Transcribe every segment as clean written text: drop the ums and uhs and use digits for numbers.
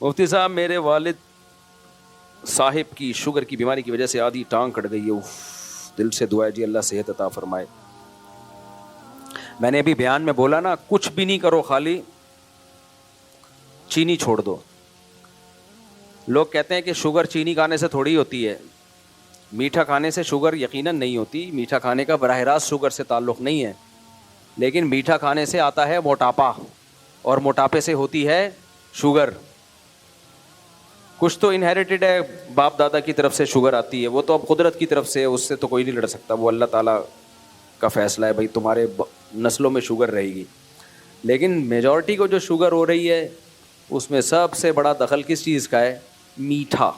مفتی صاحب میرے والد صاحب کی شوگر کی بیماری کی وجہ سے آدھی ٹانگ کٹ گئی ہے. دل سے دعا ہے جی اللہ صحت عطا فرمائے. میں نے ابھی بیان میں بولا نا, کچھ بھی نہیں کرو, خالی چینی چھوڑ دو. لوگ کہتے ہیں کہ شوگر چینی کھانے سے تھوڑی ہوتی ہے. میٹھا کھانے سے شوگر یقیناً نہیں ہوتی, میٹھا کھانے کا براہ راست شوگر سے تعلق نہیں ہے, لیکن میٹھا کھانے سے آتا ہے موٹاپا, اور موٹاپے سے ہوتی ہے شوگر. کچھ تو انہیریٹڈ ہے, باپ دادا کی طرف سے شوگر آتی ہے, وہ تو اب قدرت کی طرف سے, اس سے تو کوئی نہیں لڑ سکتا, وہ اللہ تعالیٰ کا فیصلہ ہے بھائی تمہارے نسلوں میں شوگر رہے گی. لیکن میجورٹی کو جو شوگر ہو رہی ہے اس میں سب سے بڑا دخل کس چیز کا ہے؟ میٹھا.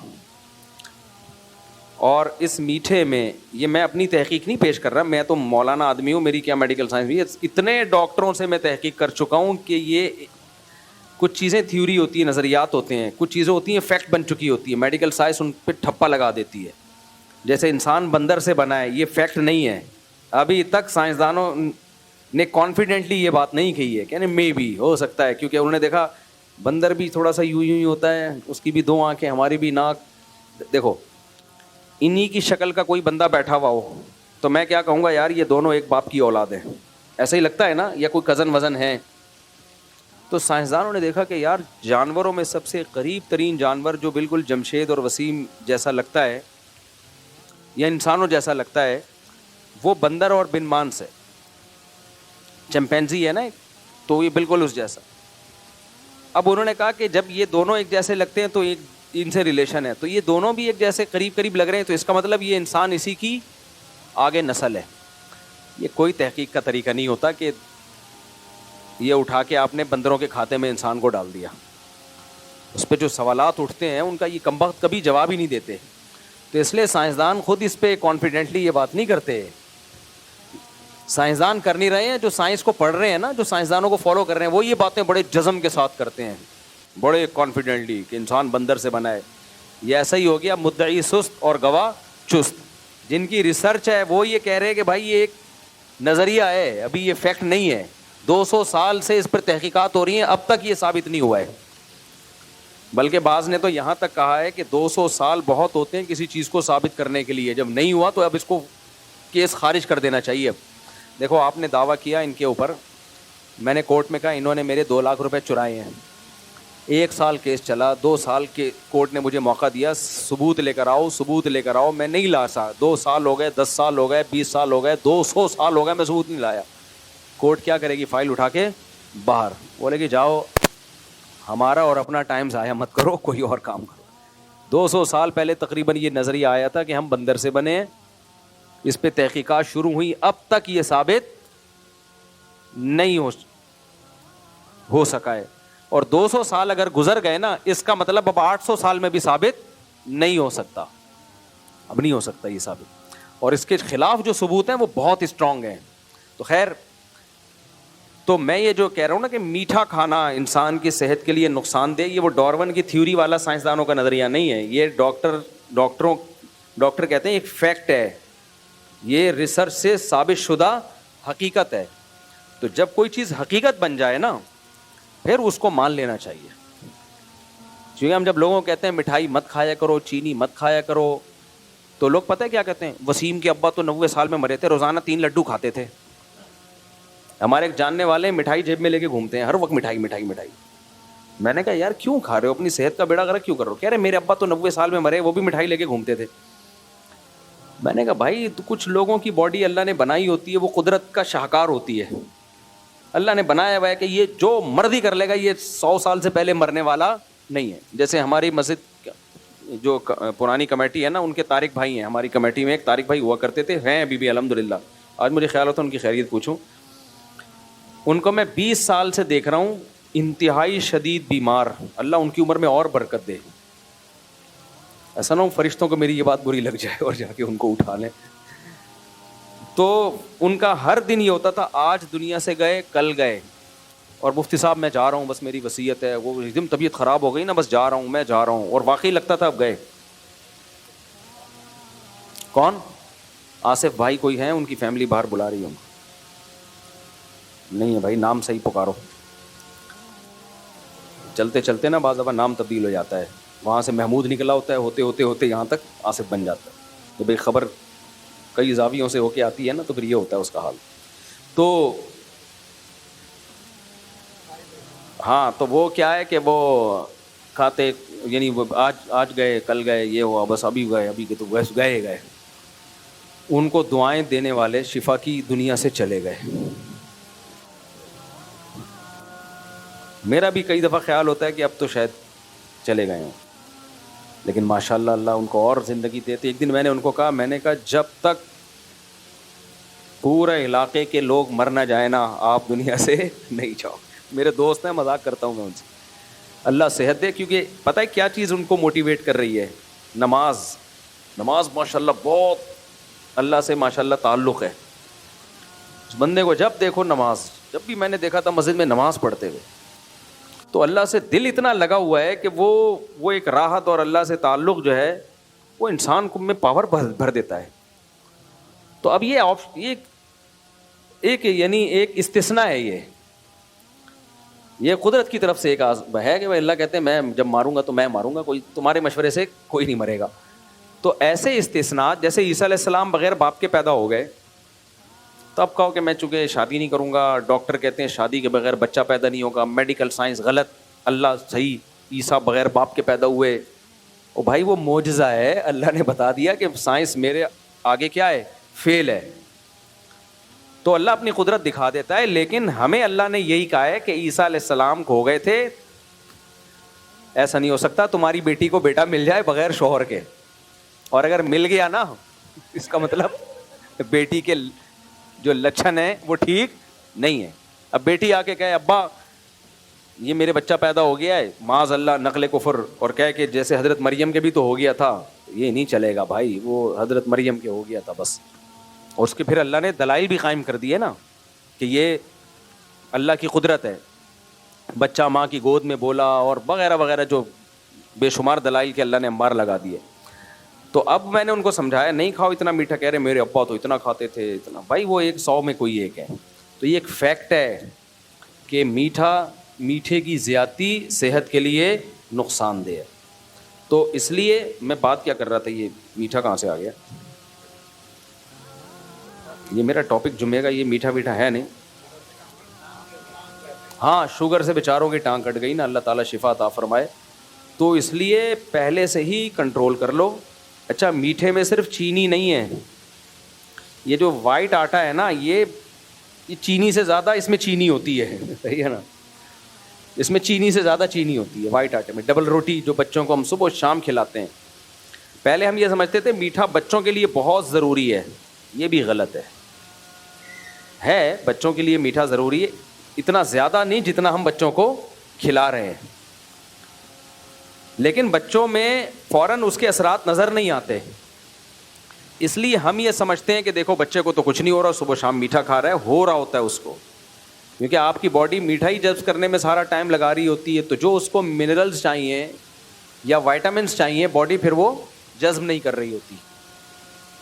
اور اس میٹھے میں, یہ میں اپنی تحقیق نہیں پیش کر رہا, میں تو مولانا آدمی ہوں, میری کیا میڈیکل سائنس بھی ہے, اتنے ڈاکٹروں سے میں تحقیق کر چکا ہوں کہ یہ کچھ چیزیں تھیوری ہوتی ہیں, نظریات ہوتے ہیں, کچھ چیزیں ہوتی ہیں فیکٹ بن چکی ہوتی ہے, میڈیکل سائنس ان پہ ٹھپا لگا دیتی ہے. جیسے انسان بندر سے بنا ہے, یہ فیکٹ نہیں ہے. ابھی تک سائنسدانوں نے کانفیڈنٹلی یہ بات نہیں کہی ہے کہ مے بھی ہو سکتا ہے, کیونکہ انہوں نے دیکھا بندر بھی تھوڑا سا یوں ہی ہوتا ہے, اس کی بھی 2 آنکھیں, ہماری بھی ناک. دیکھو انہی کی شکل کا کوئی بندہ بیٹھا ہوا ہو تو میں کیا کہوں گا, یار یہ دونوں ایک باپ کی اولاد ہیں, ایسا ہی لگتا ہے نا, یا کوئی کزن وزن ہے. تو سائنسدانوں نے دیکھا کہ یار جانوروں میں سب سے قریب ترین جانور جو بالکل جمشید اور وسیم جیسا لگتا ہے یا انسانوں جیسا لگتا ہے, وہ بندر اور بن مانس ہے. چمپینزی ہے نا, تو یہ بالکل اس جیسا. اب انہوں نے کہا کہ جب یہ دونوں ایک جیسے لگتے ہیں تو ایک ان سے ریلیشن ہے, تو یہ دونوں بھی ایک جیسے قریب قریب لگ رہے ہیں, تو اس کا مطلب یہ انسان اسی کی آگے نسل ہے. یہ کوئی تحقیق کا طریقہ نہیں ہوتا کہ یہ اٹھا کے آپ نے بندروں کے کھاتے میں انسان کو ڈال دیا. اس پہ جو سوالات اٹھتے ہیں ان کا یہ کمبخت کبھی جواب ہی نہیں دیتے. تو اس لیے سائنسدان خود اس پہ کانفیڈنٹلی یہ بات نہیں کرتے. سائنسدان کر نہیں رہے ہیں, جو سائنس کو پڑھ رہے ہیں نا, جو سائنسدانوں کو فالو کر رہے ہیں, وہ یہ باتیں بڑے جزم کے ساتھ کرتے ہیں, بڑے کانفیڈنٹلی کہ انسان بندر سے بنا ہے. یہ ایسا ہی ہو گیا مدعی سست اور گواہ چست. جن کی ریسرچ ہے وہ یہ کہہ رہے ہیں کہ بھائی یہ ایک نظریہ ہے, ابھی یہ فیکٹ نہیں ہے. 200 سال سے اس پر تحقیقات ہو رہی ہیں, اب تک یہ ثابت نہیں ہوا ہے. بلکہ بعض نے تو یہاں تک کہا ہے کہ 200 سال بہت ہوتے ہیں کسی چیز کو ثابت کرنے کے لیے, جب نہیں ہوا تو اب اس کو کیس خارج کر دینا چاہیے. دیکھو آپ نے دعویٰ کیا ان کے اوپر, میں نے کورٹ میں کہا انہوں نے میرے 2 لاکھ روپے چرائے ہیں. 1 سال کیس چلا, 2 سال کے کورٹ نے مجھے موقع دیا, ثبوت لے کر آؤ, ثبوت لے کر آؤ. میں نہیں لا سکا. 2 سال ہو گئے, 10 سال ہو گئے, 20 سال ہو گئے, 200 سال ہو گئے, میں ثبوت نہیں لایا. کورٹ کیا کرے گی, فائل اٹھا کے باہر, بولے کہ جاؤ ہمارا اور اپنا ٹائم ضائع مت کرو, کوئی اور کام کرو. 200 سال پہلے تقریباً یہ نظریہ آیا تھا کہ ہم بندر سے بنے ہیں, اس پہ تحقیقات شروع ہوئی, اب تک یہ ثابت نہیں ہو سکا ہے. اور 200 سال اگر گزر گئے نا, اس کا مطلب اب 800 سال میں بھی ثابت نہیں ہو سکتا, اب نہیں ہو سکتا یہ ثابت. اور اس کے خلاف جو ثبوت ہیں وہ بہت اسٹرانگ ہیں. تو خیر, تو میں یہ جو کہہ رہا ہوں نا کہ میٹھا کھانا انسان کی صحت کے لیے نقصان دہ, یہ وہ ڈارون کی تھیوری والا سائنسدانوں کا نظریہ نہیں ہے. یہ ڈاکٹر کہتے ہیں ایک فیکٹ ہے, یہ ریسرچ سے ثابت شدہ حقیقت ہے. تو جب کوئی چیز حقیقت بن جائے نا, پھر اس کو مان لینا چاہیے. کیونکہ ہم جب لوگوں کو کہتے ہیں مٹھائی مت کھایا کرو, چینی مت کھایا کرو, تو لوگ پتہ ہے کیا کہتے ہیں, وسیم کے ابا تو 90 سال میں مرے تھے, روزانہ 3 لڈو کھاتے تھے. ہمارے ایک جاننے والے مٹھائی جیب میں لے کے گھومتے ہیں, ہر وقت مٹھائی مٹھائی مٹھائی. میں نے کہا یار کیوں کھا رہے ہو, اپنی صحت کا بیڑا غرق کیوں کر رہے ہو؟ کہہ رہے میرے ابا تو 90 سال میں مرے, وہ بھی مٹھائی لے کے گھومتے تھے. میں نے کہا بھائی کچھ لوگوں کی باڈی اللہ نے بنائی ہوتی ہے, وہ قدرت کا شاہکار ہوتی ہے. اللہ نے بنایا ہوا ہے کہ یہ جو مرضی کر لے گا, یہ 100 سال سے پہلے مرنے والا نہیں ہے. جیسے ہماری مسجد جو پرانی کمیٹی ہے نا, ان کے طارق بھائی ہیں, ہماری کمیٹی میں ایک طارق بھائی ہوا کرتے تھے, ہیں ابھی بھی الحمدللہ. آج مجھے خیال ہوتا ہے ان کی خیریت پوچھوں. ان کو میں 20 سال سے دیکھ رہا ہوں, انتہائی شدید بیمار, اللہ ان کی عمر میں اور برکت دے. ایسا نہ ہو فرشتوں کو میری یہ بات بری لگ جائے اور جا کے ان کو اٹھا لیں. تو ان کا ہر دن یہ ہوتا تھا, آج دنیا سے گئے, کل گئے, اور مفتی صاحب میں جا رہا ہوں, بس میری وصیت ہے. وہ ایک دم طبیعت خراب ہو گئی نا, بس جا رہا ہوں, میں جا رہا ہوں, اور واقعی لگتا تھا اب گئے. کون؟ آصف بھائی کوئی ہیں, ان کی فیملی باہر بلا رہی ہوں. نہیں ہے بھائی, نام صحیح پکارو. چلتے چلتے نا بعض دفعہ نام تبدیل ہو جاتا ہے, وہاں سے محمود نکلا ہوتا ہے, ہوتے ہوتے ہوتے یہاں تک آصف بن جاتا ہے. تو بھائی خبر کئی زاویوں سے ہو کے آتی ہے نا, تو پھر یہ ہوتا ہے اس کا حال. تو ہاں, تو وہ کیا ہے کہ وہ کھاتے, یعنی وہ آج گئے کل گئے یہ ہوا, بس ابھی گئے ابھی کے تو بس گئے. ان کو دعائیں دینے والے شفا کی دنیا سے چلے گئے. میرا بھی کئی دفعہ خیال ہوتا ہے کہ اب تو شاید چلے گئے ہوں, لیکن ماشاء اللہ اللہ ان کو اور زندگی دیتے. ایک دن میں نے ان کو کہا, میں نے کہا جب تک پورے علاقے کے لوگ مر نہ جائیں نا, آپ دنیا سے نہیں جاؤ. میرے دوست ہیں, مذاق کرتا ہوں میں ان سے, اللہ صحت دے. کیونکہ پتہ ہے کیا چیز ان کو موٹیویٹ کر رہی ہے؟ نماز. نماز ماشاء اللہ بہت اللہ سے ماشاء اللہ تعلق ہے اس بندے کو. جب دیکھو نماز, جب بھی میں نے دیکھا تھا مسجد میں نماز پڑھتے ہوئے, تو اللہ سے دل اتنا لگا ہوا ہے کہ وہ ایک راحت اور اللہ سے تعلق جو ہے وہ انسان کو میں پاور بھر دیتا ہے. تو اب یہ ایک یعنی ایک استثناء ہے, یہ قدرت کی طرف سے ایک ہے کہ اللہ کہتے ہیں میں جب ماروں گا تو میں ماروں گا, کوئی تمہارے مشورے سے کوئی نہیں مرے گا. تو ایسے استثناء, جیسے عیسیٰ علیہ السلام بغیر باپ کے پیدا ہو گئے, تو اب کہو کہ میں چونکہ شادی نہیں کروں گا, ڈاکٹر کہتے ہیں شادی کے بغیر بچہ پیدا نہیں ہوگا, میڈیکل سائنس غلط, اللہ صحیح, عیسیٰ بغیر باپ کے پیدا ہوئے. او بھائی وہ معجزہ ہے, اللہ نے بتا دیا کہ سائنس میرے آگے کیا ہے, فیل ہے. تو اللہ اپنی قدرت دکھا دیتا ہے, لیکن ہمیں اللہ نے یہی کہا ہے کہ عیسیٰ علیہ السلام کھو گئے تھے, ایسا نہیں ہو سکتا تمہاری بیٹی کو بیٹا مل جائے بغیر شوہر کے. اور اگر مل گیا نا, اس کا مطلب بیٹی کے جو لچھن ہیں وہ ٹھیک نہیں ہے. اب بیٹی آ کے کہے ابا یہ میرے بچہ پیدا ہو گیا ہے, معاذ اللہ نقل کفر, اور کہے کہ جیسے حضرت مریم کے بھی تو ہو گیا تھا, یہ نہیں چلے گا بھائی, وہ حضرت مریم کے ہو گیا تھا بس. اور اس کے پھر اللہ نے دلائل بھی قائم کر دیے نا کہ یہ اللہ کی قدرت ہے, بچہ ماں کی گود میں بولا اور وغیرہ وغیرہ, جو بے شمار دلائل کے اللہ نے انبار لگا دیے. تو اب میں نے ان کو سمجھایا نہیں کھاؤ اتنا میٹھا, کہہ رہے میرے ابا تو اتنا کھاتے تھے اتنا. بھائی وہ 100 میں کوئی ایک ہے. تو یہ ایک فیکٹ ہے کہ میٹھے کی زیادتی صحت کے لیے نقصان دہ ہے. تو اس لیے میں بات کیا کر رہا تھا, یہ میٹھا کہاں سے آ گیا, یہ میرا ٹاپک جمعے کا یہ میٹھا میٹھا ہے نہیں. ہاں شوگر سے بیچاروں کی ٹانگ کٹ گئی نا, اللہ تعالیٰ شفا عطا فرمائے. تو اس لیے پہلے سے ہی کنٹرول کر لو. اچھا میٹھے میں صرف چینی نہیں ہے, یہ جو وائٹ آٹا ہے نا یہ چینی سے زیادہ اس میں چینی ہوتی ہے, صحیح ہے نا, اس میں چینی سے زیادہ چینی ہوتی ہے وائٹ آٹے میں. ڈبل روٹی جو بچوں کو ہم صبح شام کھلاتے ہیں, پہلے ہم یہ سمجھتے تھے میٹھا بچوں کے لیے بہت ضروری ہے, یہ بھی غلط ہے. بچوں کے لیے میٹھا ضروری ہے, اتنا زیادہ نہیں جتنا ہم بچوں کو کھلا رہے ہیں, لیکن بچوں میں فوراً اس کے اثرات نظر نہیں آتے. اس لیے ہم یہ سمجھتے ہیں کہ دیکھو بچے کو تو کچھ نہیں ہو رہا, صبح شام میٹھا کھا رہا ہے, ہو رہا ہوتا ہے اس کو, کیونکہ آپ کی باڈی میٹھائی جذب کرنے میں سارا ٹائم لگا رہی ہوتی ہے. تو جو اس کو منرلز چاہیے یا وائٹامنس چاہیے باڈی پھر وہ جذب نہیں کر رہی ہوتی,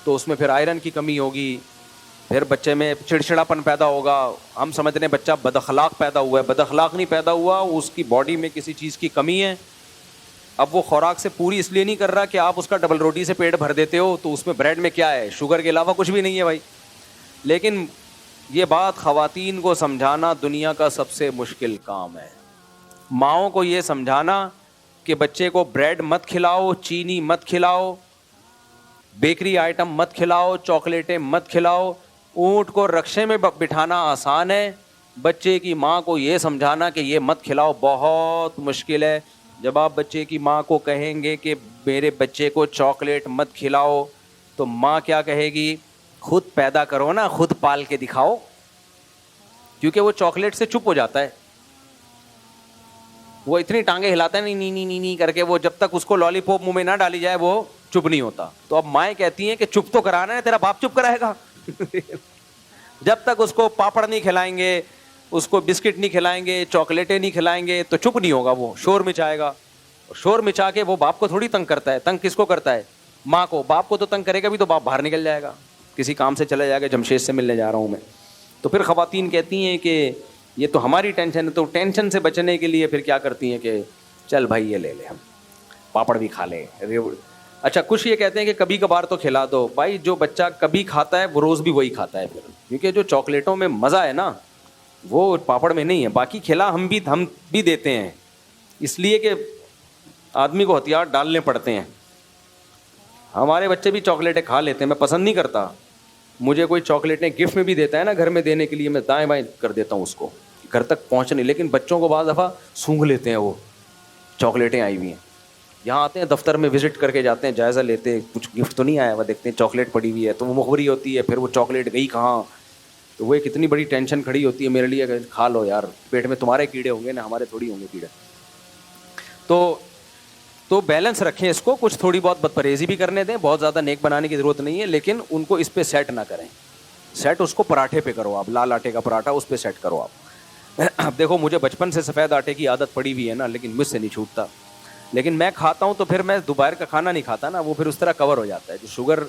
تو اس میں پھر آئرن کی کمی ہوگی, پھر بچے میں چڑچڑاپن پیدا ہوگا. ہم سمجھتے ہیں بچہ بد اخلاق پیدا ہوا ہے, بد اخلاق نہیں پیدا ہوا, اس کی باڈی میں کسی چیز کی کمی ہے. اب وہ خوراک سے پوری اس لیے نہیں کر رہا کہ آپ اس کا ڈبل روٹی سے پیٹ بھر دیتے ہو, تو اس میں بریڈ میں کیا ہے, شوگر کے علاوہ کچھ بھی نہیں ہے بھائی. لیکن یہ بات خواتین کو سمجھانا دنیا کا سب سے مشکل کام ہے. ماؤں کو یہ سمجھانا کہ بچے کو بریڈ مت کھلاؤ, چینی مت کھلاؤ, بیکری آئٹم مت کھلاؤ, چاکلیٹیں مت کھلاؤ. اونٹ کو رکشے میں بٹھانا آسان ہے, بچے کی ماں کو یہ سمجھانا کہ یہ مت کھلاؤ بہت مشکل ہے. جب آپ بچے کی ماں کو کہیں گے کہ میرے بچے کو چاکلیٹ مت کھلاؤ, تو ماں کیا کہے گی, خود پیدا کرو نا, خود پال کے دکھاؤ, کیونکہ وہ چاکلیٹ سے چپ ہو جاتا ہے. وہ اتنی ٹانگیں ہلاتا ہے نہیں نہیں نہیں نہیں کر کے, وہ جب تک اس کو لالی پاپ منہ میں نہ ڈالی جائے وہ چپ نہیں ہوتا. تو اب مائیں کہتی ہیں کہ چپ تو کرانا ہے, تیرا باپ چپ کرائے گا. جب تک اس کو پاپڑ نہیں کھلائیں گے, اس کو بسکٹ نہیں کھلائیں گے, چاکلیٹیں نہیں کھلائیں گے, تو چپ نہیں ہوگا, وہ شور مچائے گا. شور مچا کے وہ باپ کو تھوڑی تنگ کرتا ہے, تنگ کس کو کرتا ہے, ماں کو. باپ کو تو تنگ کرے گا بھی تو باپ باہر نکل جائے گا, کسی کام سے چلا جائے گا, جمشید سے ملنے جا رہا ہوں میں. تو پھر خواتین کہتی ہیں کہ یہ تو ہماری ٹینشن ہے. تو ٹینشن سے بچنے کے لیے پھر کیا کرتی ہیں کہ چل بھائی یہ لے لے, ہم پاپڑ بھی کھا لیں. اچھا کچھ یہ کہتے ہیں کہ کبھی کبھار تو کھلا دو. بھائی جو بچہ کبھی کھاتا ہے وہ روز بھی وہی کھاتا ہے پھر, کیونکہ جو چاکلیٹوں میں مزہ ہے نا وہ پاپڑ میں نہیں ہے. باقی کھلا ہم بھی دیتے ہیں, اس لیے کہ آدمی کو ہتھیار ڈالنے پڑتے ہیں. ہمارے بچے بھی چاکلیٹیں کھا لیتے ہیں, میں پسند نہیں کرتا. مجھے کوئی چاکلیٹیں گفٹ میں بھی دیتا ہے نا گھر میں دینے کے لیے, میں دائیں بائیں کر دیتا ہوں اس کو, گھر تک پہنچنے. لیکن بچوں کو بعض دفعہ سونگھ لیتے ہیں, وہ چاکلیٹیں آئی ہوئی ہیں, یہاں آتے ہیں دفتر میں وزٹ کر کے جاتے ہیں, جائزہ لیتے ہیں کچھ گفٹ تو نہیں آیا, وہ دیکھتے ہیں چاکلیٹ پڑی ہوئی ہے تو وہ مخبری ہوتی ہے, پھر وہ چاکلیٹ گئی کہاں, تو وہ ایک اتنی بڑی ٹینشن کھڑی ہوتی ہے میرے لیے کہ کھا لو یار, پیٹ میں تمہارے کیڑے ہوں گے نا, ہمارے تھوڑی ہوں گے کیڑے. تو بیلنس رکھیں اس کو, کچھ تھوڑی بہت بد پرہیزی بھی کرنے دیں, بہت زیادہ نیک بنانے کی ضرورت نہیں ہے, لیکن ان کو اس پہ سیٹ نہ کریں. سیٹ اس کو پراٹھے پہ کرو آپ, لال آٹے کا پراٹھا اس پہ سیٹ کرو آپ. اب دیکھو مجھے بچپن سے سفید آٹے کی عادت پڑی ہوئی ہے نا, لیکن مجھ سے نہیں چھوٹتا. لیکن میں کھاتا ہوں تو پھر میں دوپہر کا کھانا نہیں کھاتا نا, وہ پھر اس طرح کور ہو جاتا ہے. جو شوگر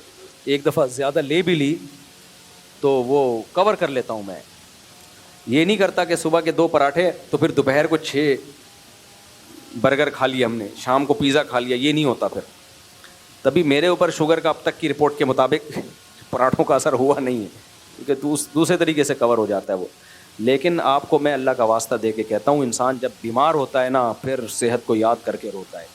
ایک دفعہ زیادہ لے بھی لی تو وہ کور کر لیتا ہوں میں. یہ نہیں کرتا کہ صبح کے 2 پراٹھے تو پھر دوپہر کو 6 برگر کھا لیا ہم نے, شام کو پیزا کھا لیا, یہ نہیں ہوتا پھر. تبھی میرے اوپر شوگر کا اب تک کی رپورٹ کے مطابق پراٹھوں کا اثر ہوا نہیں ہے, کیونکہ دوسرے طریقے سے کور ہو جاتا ہے وہ. لیکن آپ کو میں اللہ کا واسطہ دے کے کہتا ہوں, انسان جب بیمار ہوتا ہے نا پھر صحت کو یاد کر کے روتا ہے.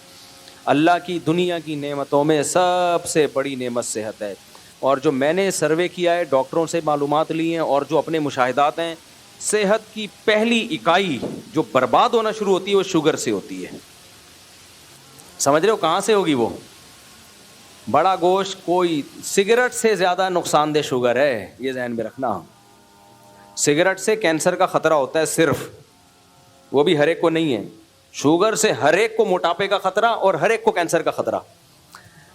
اللہ کی دنیا کی نعمتوں میں سب سے بڑی نعمت صحت ہے. اور جو میں نے سروے کیا ہے, ڈاکٹروں سے معلومات لی ہیں, اور جو اپنے مشاہدات ہیں, صحت کی پہلی اکائی جو برباد ہونا شروع ہوتی ہے وہ شوگر سے ہوتی ہے. سمجھ رہے ہو کہاں سے ہوگی وہ؟ بڑا گوشت, کوئی سگریٹ سے زیادہ نقصان دہ شوگر ہے, یہ ذہن میں رکھنا. سگریٹ سے کینسر کا خطرہ ہوتا ہے صرف, وہ بھی ہر ایک کو نہیں ہے. شوگر سے ہر ایک کو موٹاپے کا خطرہ اور ہر ایک کو کینسر کا خطرہ.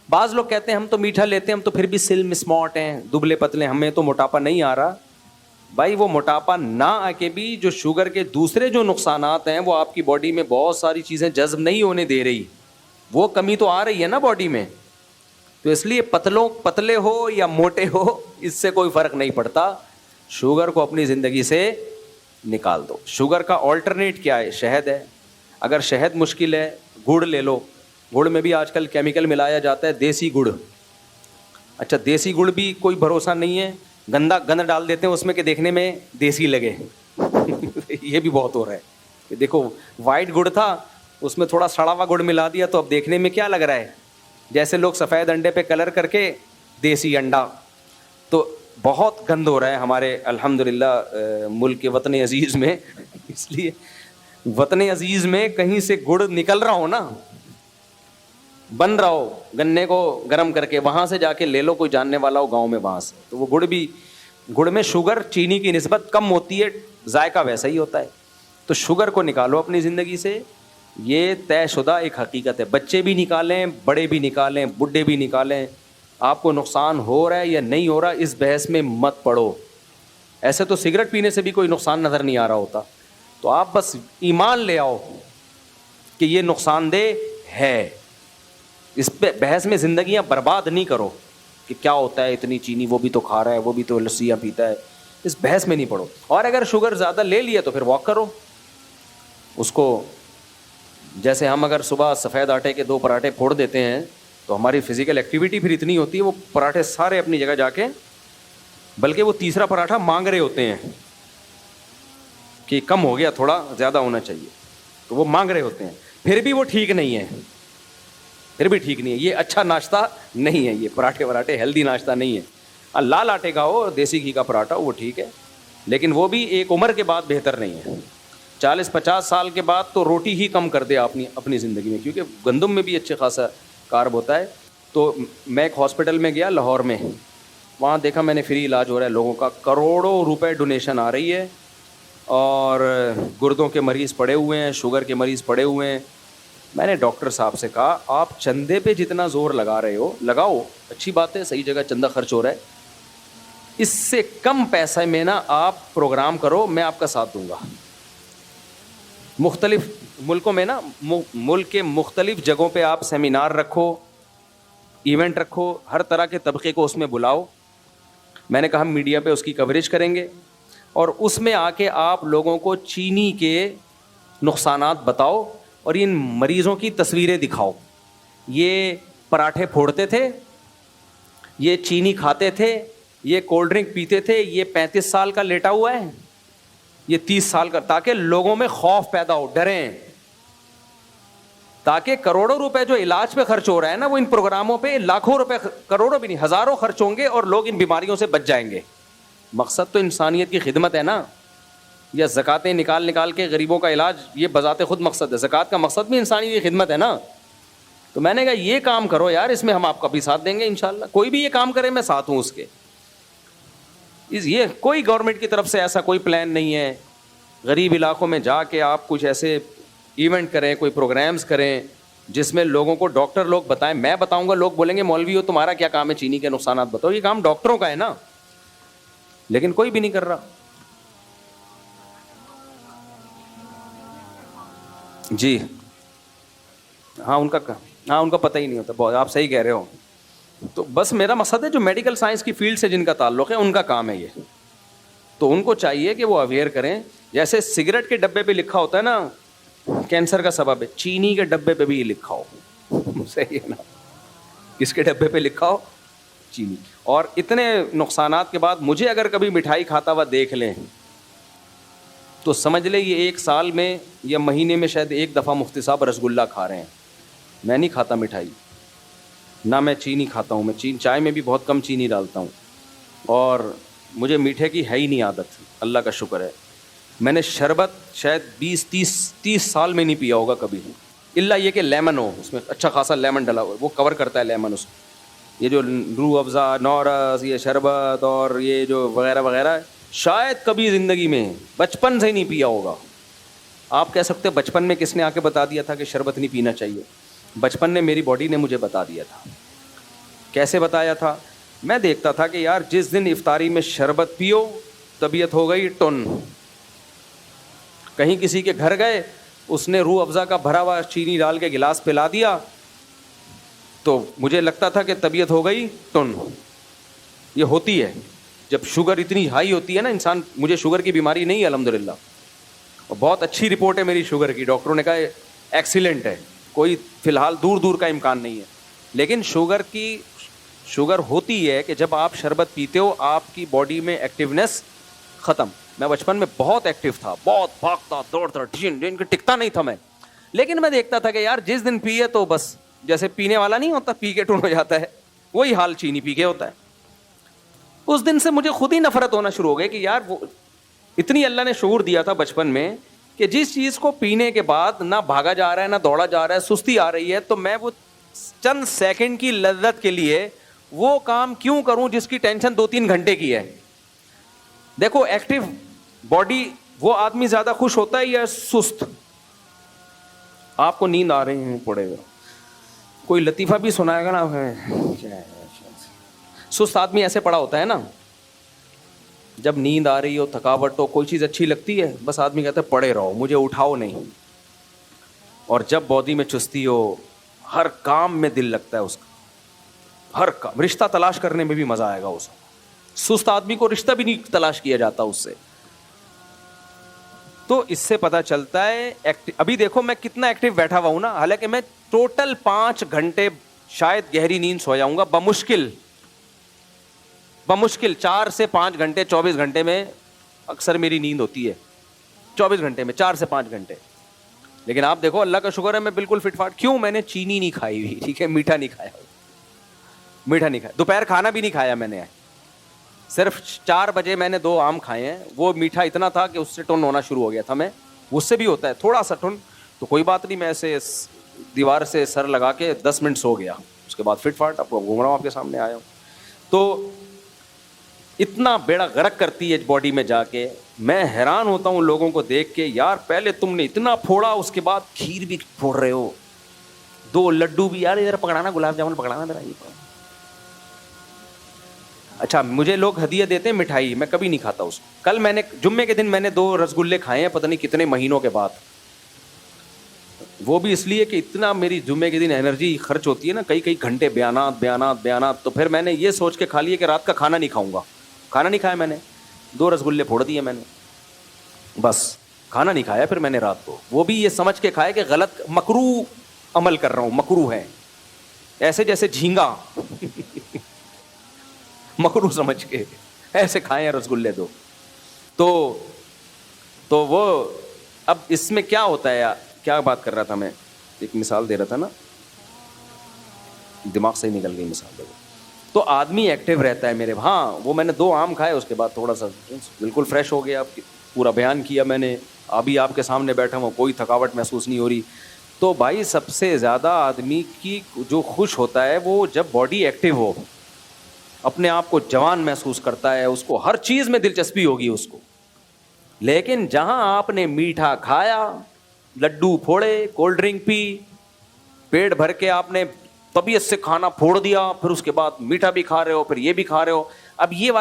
بعض لوگ کہتے ہیں ہم تو میٹھا لیتے ہیں, ہم تو پھر بھی سلم اسمارٹ ہیں, دبلے پتلے, ہمیں تو موٹاپا نہیں آ رہا. بھائی وہ موٹاپا نہ آ کے بھی جو شوگر کے دوسرے جو نقصانات ہیں وہ آپ کی باڈی میں بہت ساری چیزیں جذب نہیں ہونے دے رہی, وہ کمی تو آ رہی ہے نا باڈی میں. تو اس لیے پتلے ہو یا موٹے ہو اس سے کوئی فرق نہیں پڑتا, شوگر کو اپنی زندگی سے نکال دو. شوگر کا آلٹرنیٹ کیا ہے؟ شہد ہے. اگر شہد مشکل ہے, گڑ لے لو. گڑ میں بھی آج کل کیمیکل ملایا جاتا ہے, دیسی گڑ. اچھا دیسی گڑ بھی کوئی بھروسہ نہیں ہے, گند ڈال دیتے ہیں اس میں کہ دیکھنے میں دیسی لگے. یہ بھی بہت ہو رہا ہے کہ دیکھو وائٹ گڑ تھا, اس میں تھوڑا سڑا ہوا گڑ ملا دیا تو اب دیکھنے میں کیا لگ رہا ہے, جیسے لوگ سفید انڈے پہ کلر کر کے دیسی انڈا. تو بہت گند ہو رہا ہے ہمارے الحمدللہ ملک کے وطن عزیز میں. اس لیے وطن عزیز میں کہیں سے گڑ نکل رہا ہو نا, بن رہا ہو, گنے کو گرم کر کے وہاں سے جا کے لے لو, کوئی جاننے والا ہو گاؤں میں وہاں سے. تو وہ گڑ میں شوگر چینی کی نسبت کم ہوتی ہے, ذائقہ ویسا ہی ہوتا ہے. تو شوگر کو نکالو اپنی زندگی سے, یہ طے شدہ ایک حقیقت ہے. بچے بھی نکالیں, بڑے بھی نکالیں, بڈھے بھی نکالیں. آپ کو نقصان ہو رہا ہے یا نہیں ہو رہا اس بحث میں مت پڑو. ایسے تو سگریٹ پینے سے بھی کوئی نقصان نظر نہیں آ رہا ہوتا, تو آپ بس ایمان لے آؤ کہ یہ نقصان دہ ہے. اس پہ بحث میں زندگیاں برباد نہیں کرو کہ کیا ہوتا ہے اتنی چینی, وہ بھی تو کھا رہا ہے, وہ بھی تو لسیاں پیتا ہے. اس بحث میں نہیں پڑو. اور اگر شوگر زیادہ لے لیا تو پھر واک کرو. اس کو جیسے ہم اگر صبح سفید آٹے کے 2 پراٹھے پھوڑ دیتے ہیں تو ہماری فزیکل ایکٹیویٹی پھر اتنی ہوتی ہے, وہ پراٹھے سارے اپنی جگہ جا کے, بلکہ وہ تیسرا پراٹھا مانگ رہے ہوتے ہیں کہ کم ہو گیا, تھوڑا زیادہ ہونا چاہیے, تو وہ مانگ رہے ہوتے ہیں. پھر بھی وہ ٹھیک نہیں ہے, پھر بھی ٹھیک نہیں ہے. یہ اچھا ناشتہ نہیں ہے, یہ پراٹھے ہیلدی ناشتہ نہیں ہے. لال آٹے کا ہو, دیسی گھی کا پراٹھا وہ ٹھیک ہے, لیکن وہ بھی ایک عمر کے بعد بہتر نہیں ہے. 40-50 سال کے بعد تو روٹی ہی کم کر دے اپنی زندگی میں, کیونکہ گندم میں بھی اچھے خاصا کارب ہوتا ہے. تو میں ایک ہاسپٹل میں گیا لاہور میں, وہاں دیکھا میں نے فری علاج ہو رہا ہے لوگوں کا, کروڑوں روپے ڈونیشن آ رہی ہے, اور گردوں کے مریض پڑے ہوئے ہیں, شوگر کے مریض پڑے ہوئے ہیں. میں نے ڈاکٹر صاحب سے کہا آپ چندے پہ جتنا زور لگا رہے ہو لگاؤ, اچھی بات ہے, صحیح جگہ چندہ خرچ ہو رہا ہے, اس سے کم پیسے میں نا آپ پروگرام کرو, میں آپ کا ساتھ دوں گا. مختلف ملکوں میں نا, ملک کے مختلف جگہوں پہ آپ سیمینار رکھو, ایونٹ رکھو, ہر طرح کے طبقے کو اس میں بلاؤ. میں نے کہا ہم میڈیا پہ اس کی کوریج کریں گے, اور اس میں آ کے آپ لوگوں کو چینی کے نقصانات بتاؤ اور ان مریضوں کی تصویریں دکھاؤ. یہ پراٹھے پھوڑتے تھے, یہ چینی کھاتے تھے, یہ کولڈ ڈرنک پیتے تھے, یہ 35 سال کا لیٹا ہوا ہے, یہ 30 سال کا, تاکہ لوگوں میں خوف پیدا ہو, ڈریں, تاکہ کروڑوں روپے جو علاج پہ خرچ ہو رہا ہے نا, وہ ان پروگراموں پہ لاکھوں روپے, کروڑوں بھی نہیں, ہزاروں خرچ ہوں گے اور لوگ ان بیماریوں سے بچ جائیں گے. مقصد تو انسانیت کی خدمت ہے نا. یا زکاتیں نکال کے غریبوں کا علاج, یہ بذات خود مقصد ہے. زکات کا مقصد بھی انسانیت کی خدمت ہے نا. تو میں نے کہا یہ کام کرو یار, اس میں ہم آپ کا بھی ساتھ دیں گے انشاءاللہ. کوئی بھی یہ کام کرے میں ساتھ ہوں اس کے. یہ کوئی گورنمنٹ کی طرف سے ایسا کوئی پلان نہیں ہے. غریب علاقوں میں جا کے آپ کچھ ایسے ایونٹ کریں, کوئی پروگرامز کریں جس میں لوگوں کو ڈاکٹر لوگ بتائیں. میں بتاؤں گا, لوگ بولیں گے مولوی ہو تمہارا کیا کام ہے چینی کے نقصانات بتاؤ. یہ کام ڈاکٹروں کا ہے نا, لیکن کوئی بھی نہیں کر رہا. جی ہاں, ان کا پتہ ہی نہیں ہوتا. بہت آپ صحیح کہہ رہے ہو. تو بس میرا مقصد ہے جو میڈیکل سائنس کی فیلڈ سے جن کا تعلق ہے ان کا کام ہے یہ. تو ان کو چاہیے کہ وہ اویئر کریں. جیسے سگریٹ کے ڈبے پہ لکھا ہوتا ہے نا کینسر کا سبب ہے, چینی کے ڈبے پہ بھی یہ لکھا ہو. صحیح ہے نا, کس کے ڈبے پہ لکھا ہو؟ چینی. اور اتنے نقصانات کے بعد مجھے اگر کبھی مٹھائی کھاتا ہوا دیکھ لیں تو سمجھ لیں یہ 1 سال میں یا مہینے میں شاید 1 دفعہ مفتی صاحب رسگلہ کھا رہے ہیں. میں نہیں کھاتا مٹھائی, نہ میں چینی کھاتا ہوں. میں چائے میں بھی بہت کم چینی ڈالتا ہوں, اور مجھے میٹھے کی ہے ہی نہیں عادت, اللہ کا شکر ہے. میں نے شربت شاید 20-30 سال میں نہیں پیا ہوگا کبھی, الا یہ کہ لیمن ہو, اس میں اچھا خاصا لیمن ڈلا ہوا ہے, وہ کور کرتا ہے لیمن اس کو. یہ جو روح افزا, نورس, یہ شربت اور یہ جو وغیرہ وغیرہ شاید کبھی زندگی میں بچپن سے ہی نہیں پیا ہوگا. آپ کہہ سکتے بچپن میں کس نے آ کے بتا دیا تھا کہ شربت نہیں پینا چاہیے؟ بچپن نے میری باڈی نے مجھے بتا دیا تھا. کیسے بتایا تھا؟ میں دیکھتا تھا کہ یار جس دن افطاری میں شربت پیو طبیعت ہو گئی ٹن. کہیں کسی کے گھر گئے, اس نے روح افزا کا بھرا ہوا چینی ڈال کے گلاس پلا دیا تو مجھے لگتا تھا کہ طبیعت ہو گئی ٹن. یہ ہوتی ہے جب شوگر اتنی ہائی ہوتی ہے نا انسان. مجھے شوگر کی بیماری نہیں ہے الحمدللہ, اور بہت اچھی رپورٹ ہے میری شوگر کی. ڈاکٹروں نے کہا ایکسیلنٹ ہے, کوئی فی الحال دور کا امکان نہیں ہے. لیکن شوگر ہوتی ہے کہ جب آپ شربت پیتے ہو آپ کی باڈی میں ایکٹیونیس ختم. میں بچپن میں بہت ایکٹیو تھا, بہت بھاگتا دوڑتا, ٹکتا نہیں تھا میں. لیکن میں دیکھتا تھا کہ یار جس دن پیے تو بس جیسے پینے والا نہیں ہوتا پی کے ٹون ہو جاتا ہے, وہی حال چینی پی کے ہوتا ہے. اس دن سے مجھے خود ہی نفرت ہونا شروع ہو گئی کہ یار وہ اتنی اللہ نے شعور دیا تھا بچپن میں کہ جس چیز کو پینے کے بعد نہ بھاگا جا رہا ہے نہ دوڑا جا رہا ہے, سستی آ رہی ہے, تو میں وہ چند سیکنڈ کی لذت کے لیے وہ کام کیوں کروں جس کی ٹینشن 2-3 گھنٹے کی ہے. دیکھو ایکٹیو باڈی وہ آدمی زیادہ خوش ہوتا ہے یا سست؟ آپ کو نیند آ رہی ہے پڑے گا, کوئی لطیفہ بھی سنائے گا نا, سست آدمی ایسے پڑا ہوتا ہے نا. جب نیند آ رہی ہو, تھکاوٹ ہو, کوئی چیز اچھی لگتی ہے بس آدمی کہتا ہے پڑے رہو, مجھے اٹھاؤ نہیں. اور جب باڈی میں چستی ہو, ہر کام میں دل لگتا ہے اس کا, ہر کام. رشتہ تلاش کرنے میں بھی مزہ آئے گا اس کو. سست آدمی کو رشتہ بھی نہیں تلاش کیا جاتا اس سے. تو اس سے پتہ چلتا ہے ابھی دیکھو میں کتنا ایکٹیو بیٹھا ہوا ہوں نا, حالانکہ میں ٹوٹل 5 گھنٹے شاید گہری نیند سو جاؤں گا بمشکل 4 سے 5 گھنٹے. 24 گھنٹے میں اکثر میری نیند ہوتی ہے, 24 گھنٹے میں 4 سے 5 گھنٹے. لیکن آپ دیکھو اللہ کا شکر ہے میں بالکل فٹ فاٹ. کیوں؟ میں نے چینی نہیں کھائی ہوئی, ٹھیک ہے, میٹھا نہیں کھایا. دوپہر کھانا بھی نہیں کھایا میں نے, صرف 4 بجے میں نے 2 آم کھائے ہیں. وہ میٹھا اتنا تھا کہ اس سے ٹن ہونا شروع ہو گیا تھا. میں اس سے بھی ہوتا ہے تھوڑا سا ٹن, تو کوئی بات نہیں, میں ایسے دیوار سے سر لگا کے 10 منٹ سو گیا. اس کے بعد فٹ فاٹ اب گھوم رہا ہوں آپ کے سامنے آیا ہوں. تو اتنا بیڑا غرق کرتی ہے باڈی میں جا کے. میں حیران ہوتا ہوں لوگوں کو دیکھ کے, یار پہلے تم نے اتنا پھوڑا, اس کے بعد کھیر بھی پھوڑ رہے ہو, 2 لڈو بھی, یار ادھر پکڑانا, گلاب جامن پکڑانا میرا. یہ اچھا مجھے لوگ ہدیہ دیتے ہیں مٹھائی, میں کبھی نہیں کھاتا اس کو. کل میں نے جمعے کے دن میں نے 2 رسگلے کھائے ہیں پتہ نہیں کتنے مہینوں کے بعد. وہ بھی اس لیے کہ اتنا میری جمعے کے دن انرجی خرچ ہوتی ہے نا, کئی گھنٹے بیانات. تو پھر میں نے یہ سوچ کے کھا لیا کہ رات کا کھانا نہیں کھاؤں گا. کھانا نہیں کھایا میں نے, 2 رسگلے پھوڑ دیے میں نے, بس کھانا نہیں کھایا پھر میں نے رات کو. وہ بھی یہ سمجھ کے کھایا کہ غلط مکروہ عمل کر رہا ہوں, مکروہ ہے, ایسے جیسے جھینگا مکروہ سمجھ کے ایسے کھائے ہیں رسگلے 2. تو وہ اب اس میں کیا ہوتا ہے, کیا بات کر رہا تھا میں, ایک مثال دے رہا تھا نا, دماغ سے ہی نکل گئی مثال. تو آدمی ایکٹیو رہتا ہے میرے. ہاں وہ میں نے 2 آم کھائے, اس کے بعد تھوڑا سا بالکل فریش ہو گیا. پورا بیان کیا میں نے, ابھی آپ کے سامنے بیٹھا ہوں, کوئی تھکاوٹ محسوس نہیں ہو رہی. تو بھائی سب سے زیادہ آدمی کی جو خوش ہوتا ہے وہ جب باڈی ایکٹیو ہو, اپنے آپ کو جوان محسوس کرتا ہے, اس کو ہر چیز میں دلچسپی ہوگی اس کو. لیکن جہاں آپ نے میٹھا کھایا, لڈو پھوڑے, کولڈ ڈرنک پی, پیٹ بھر کے آپ نے طبیعت سے کھانا پھوڑ دیا, پھر اس کے بعد میٹھا بھی کھا رہے ہو, پھر یہ بھی کھا رہے ہو, اب یہ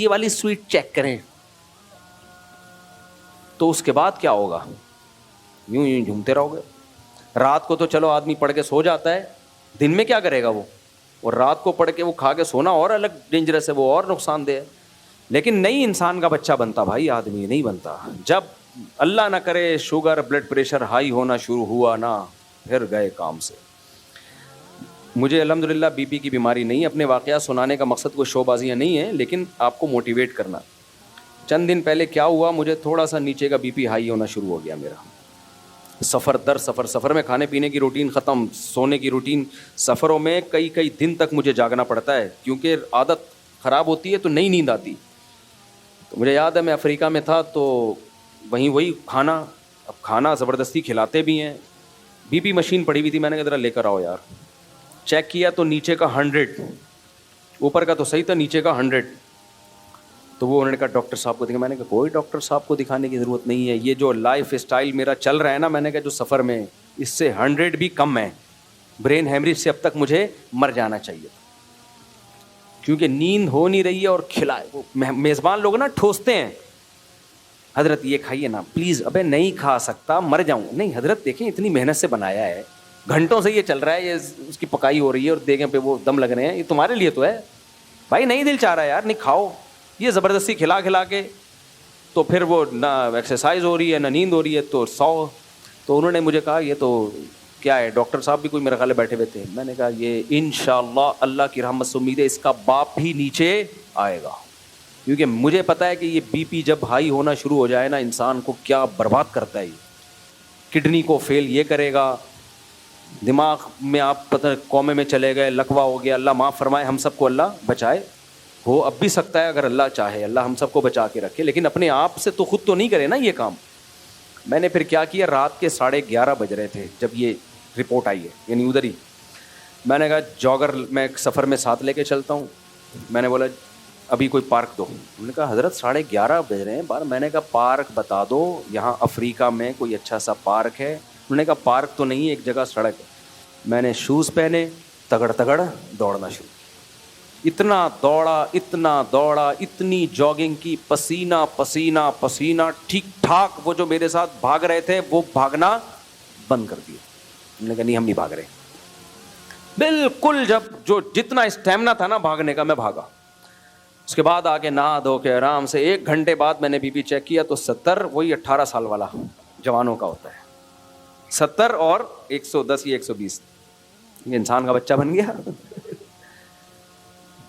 والی سویٹ چیک کریں تو اس کے بعد کیا ہوگا, یوں جھومتے رہو گے. رات کو تو چلو آدمی پڑھ کے سو جاتا ہے, دن میں کیا کرے گا وہ, اور رات کو پڑھ کے وہ کھا کے سونا اور الگ ڈینجرس ہے, وہ اور نقصان دہ ہے. لیکن نہیں انسان کا بچہ بنتا بھائی, آدمی نہیں بنتا. جب اللہ نہ کرے شوگر بلڈ پریشر ہائی ہونا شروع ہوا نا, پھر گئے کام سے. مجھے الحمدللہ بی پی کی بیماری نہیں. اپنے واقعات سنانے کا مقصد کوئی شو بازیاں نہیں ہیں, لیکن آپ کو موٹیویٹ کرنا. چند دن پہلے کیا ہوا, مجھے تھوڑا سا نیچے کا بی پی ہائی ہونا شروع ہو گیا میرا. سفر میں کھانے پینے کی روٹین ختم, سونے کی روٹین. سفروں میں کئی دن تک مجھے جاگنا پڑتا ہے, کیونکہ عادت خراب ہوتی ہے تو نئی نیند آتی. تو مجھے یاد ہے میں افریقہ میں تھا تو وہی کھانا, اب کھانا زبردستی کھلاتے بھی ہیں. بی پی مشین پڑی ہوئی تھی, میں نے کہا ذرا لے کر آؤ یار. چیک کیا تو نیچے کا 100, اوپر کا تو صحیح تھا, نیچے کا 100. تو وہ انہوں نے کہا ڈاکٹر صاحب کو دکھا. میں نے کہا کوئی ڈاکٹر صاحب کو دکھانے کی ضرورت نہیں ہے, یہ جو لائف اسٹائل میرا چل رہا ہے نا, میں نے کہا جو سفر میں, اس سے 100 بھی کم ہے. برین ہیمریج سے اب تک مجھے مر جانا چاہیے, کیونکہ نیند ہو نہیں رہی ہے. اور کھلائے وہ میزبان لوگ نا ٹھوستے ہیں, حضرت یہ کھائیے نا پلیز. ابے نہیں کھا سکتا, مر جاؤں. نہیں حضرت دیکھیں اتنی محنت سے بنایا ہے, گھنٹوں سے یہ چل رہا ہے, یہ اس کی پکائی ہو رہی ہے اور دیگیں پہ وہ دم لگ رہے ہیں, یہ تمہارے لیے تو ہے بھائی. نہیں دل چاہ رہا ہے یار, نہیں کھاؤ. یہ زبردستی کھلا کے تو پھر وہ نہ ایکسرسائز ہو رہی ہے نہ نیند ہو رہی ہے, تو 100. تو انہوں نے مجھے کہا یہ تو کیا ہے, ڈاکٹر صاحب بھی کوئی میرے خیال بیٹھے ہوئے تھے. میں نے کہا یہ انشاءاللہ اللہ کی رحمت سے امید ہے اس کا باپ بھی نیچے آئے گا, کیونکہ مجھے پتا ہے کہ یہ بی پی جب ہائی ہونا شروع ہو جائے نا, انسان کو کیا برباد کرتا ہے. کڈنی کو فیل یہ کرے گا, دماغ میں آپ پتہ کومے میں چلے گئے, لکوا ہو گیا. اللہ معاف فرمائے, ہم سب کو اللہ بچائے. ہو اب بھی سکتا ہے اگر اللہ چاہے, اللہ ہم سب کو بچا کے رکھے, لیکن اپنے آپ سے تو خود تو نہیں کرے نا یہ کام. میں نے پھر کیا کیا, رات کے 11:30 بج رہے تھے جب یہ رپورٹ آئی ہے, یعنی ادھر ہی. میں نے کہا جاگر میں سفر میں ساتھ لے کے چلتا ہوں. میں نے بولا ابھی کوئی پارک دو. انہوں نے کہا حضرت 11:30 بج رہے ہیں بار. میں نے کہا پارک بتا دو, یہاں افریقہ میں کوئی اچھا سا پارک ہے. انہوں نے کہا پارک تو نہیں ہے, ایک جگہ سڑک ہے. میں نے شوز پہنے, تگڑ دوڑنا شروع. اتنا دوڑا, اتنی جاگنگ کی, پسینہ ٹھیک ٹھاک. وہ جو میرے ساتھ بھاگ رہے تھے وہ بھاگنا بند کر دیا. میں نے کہا نہیں ہم نہیں بھاگ رہے. بالکل جو جتنا اسٹیمنا تھا نا بھاگنے کا, میں بھاگا. اس کے بعد آ کے نہا دھو کے آرام سے 1 گھنٹے بعد میں نے بی پی چیک کیا تو 70, وہی 18 سال والا جوانوں کا ہوتا ہے. 70 اور 110 یا 120, یہ انسان کا بچہ بن گیا.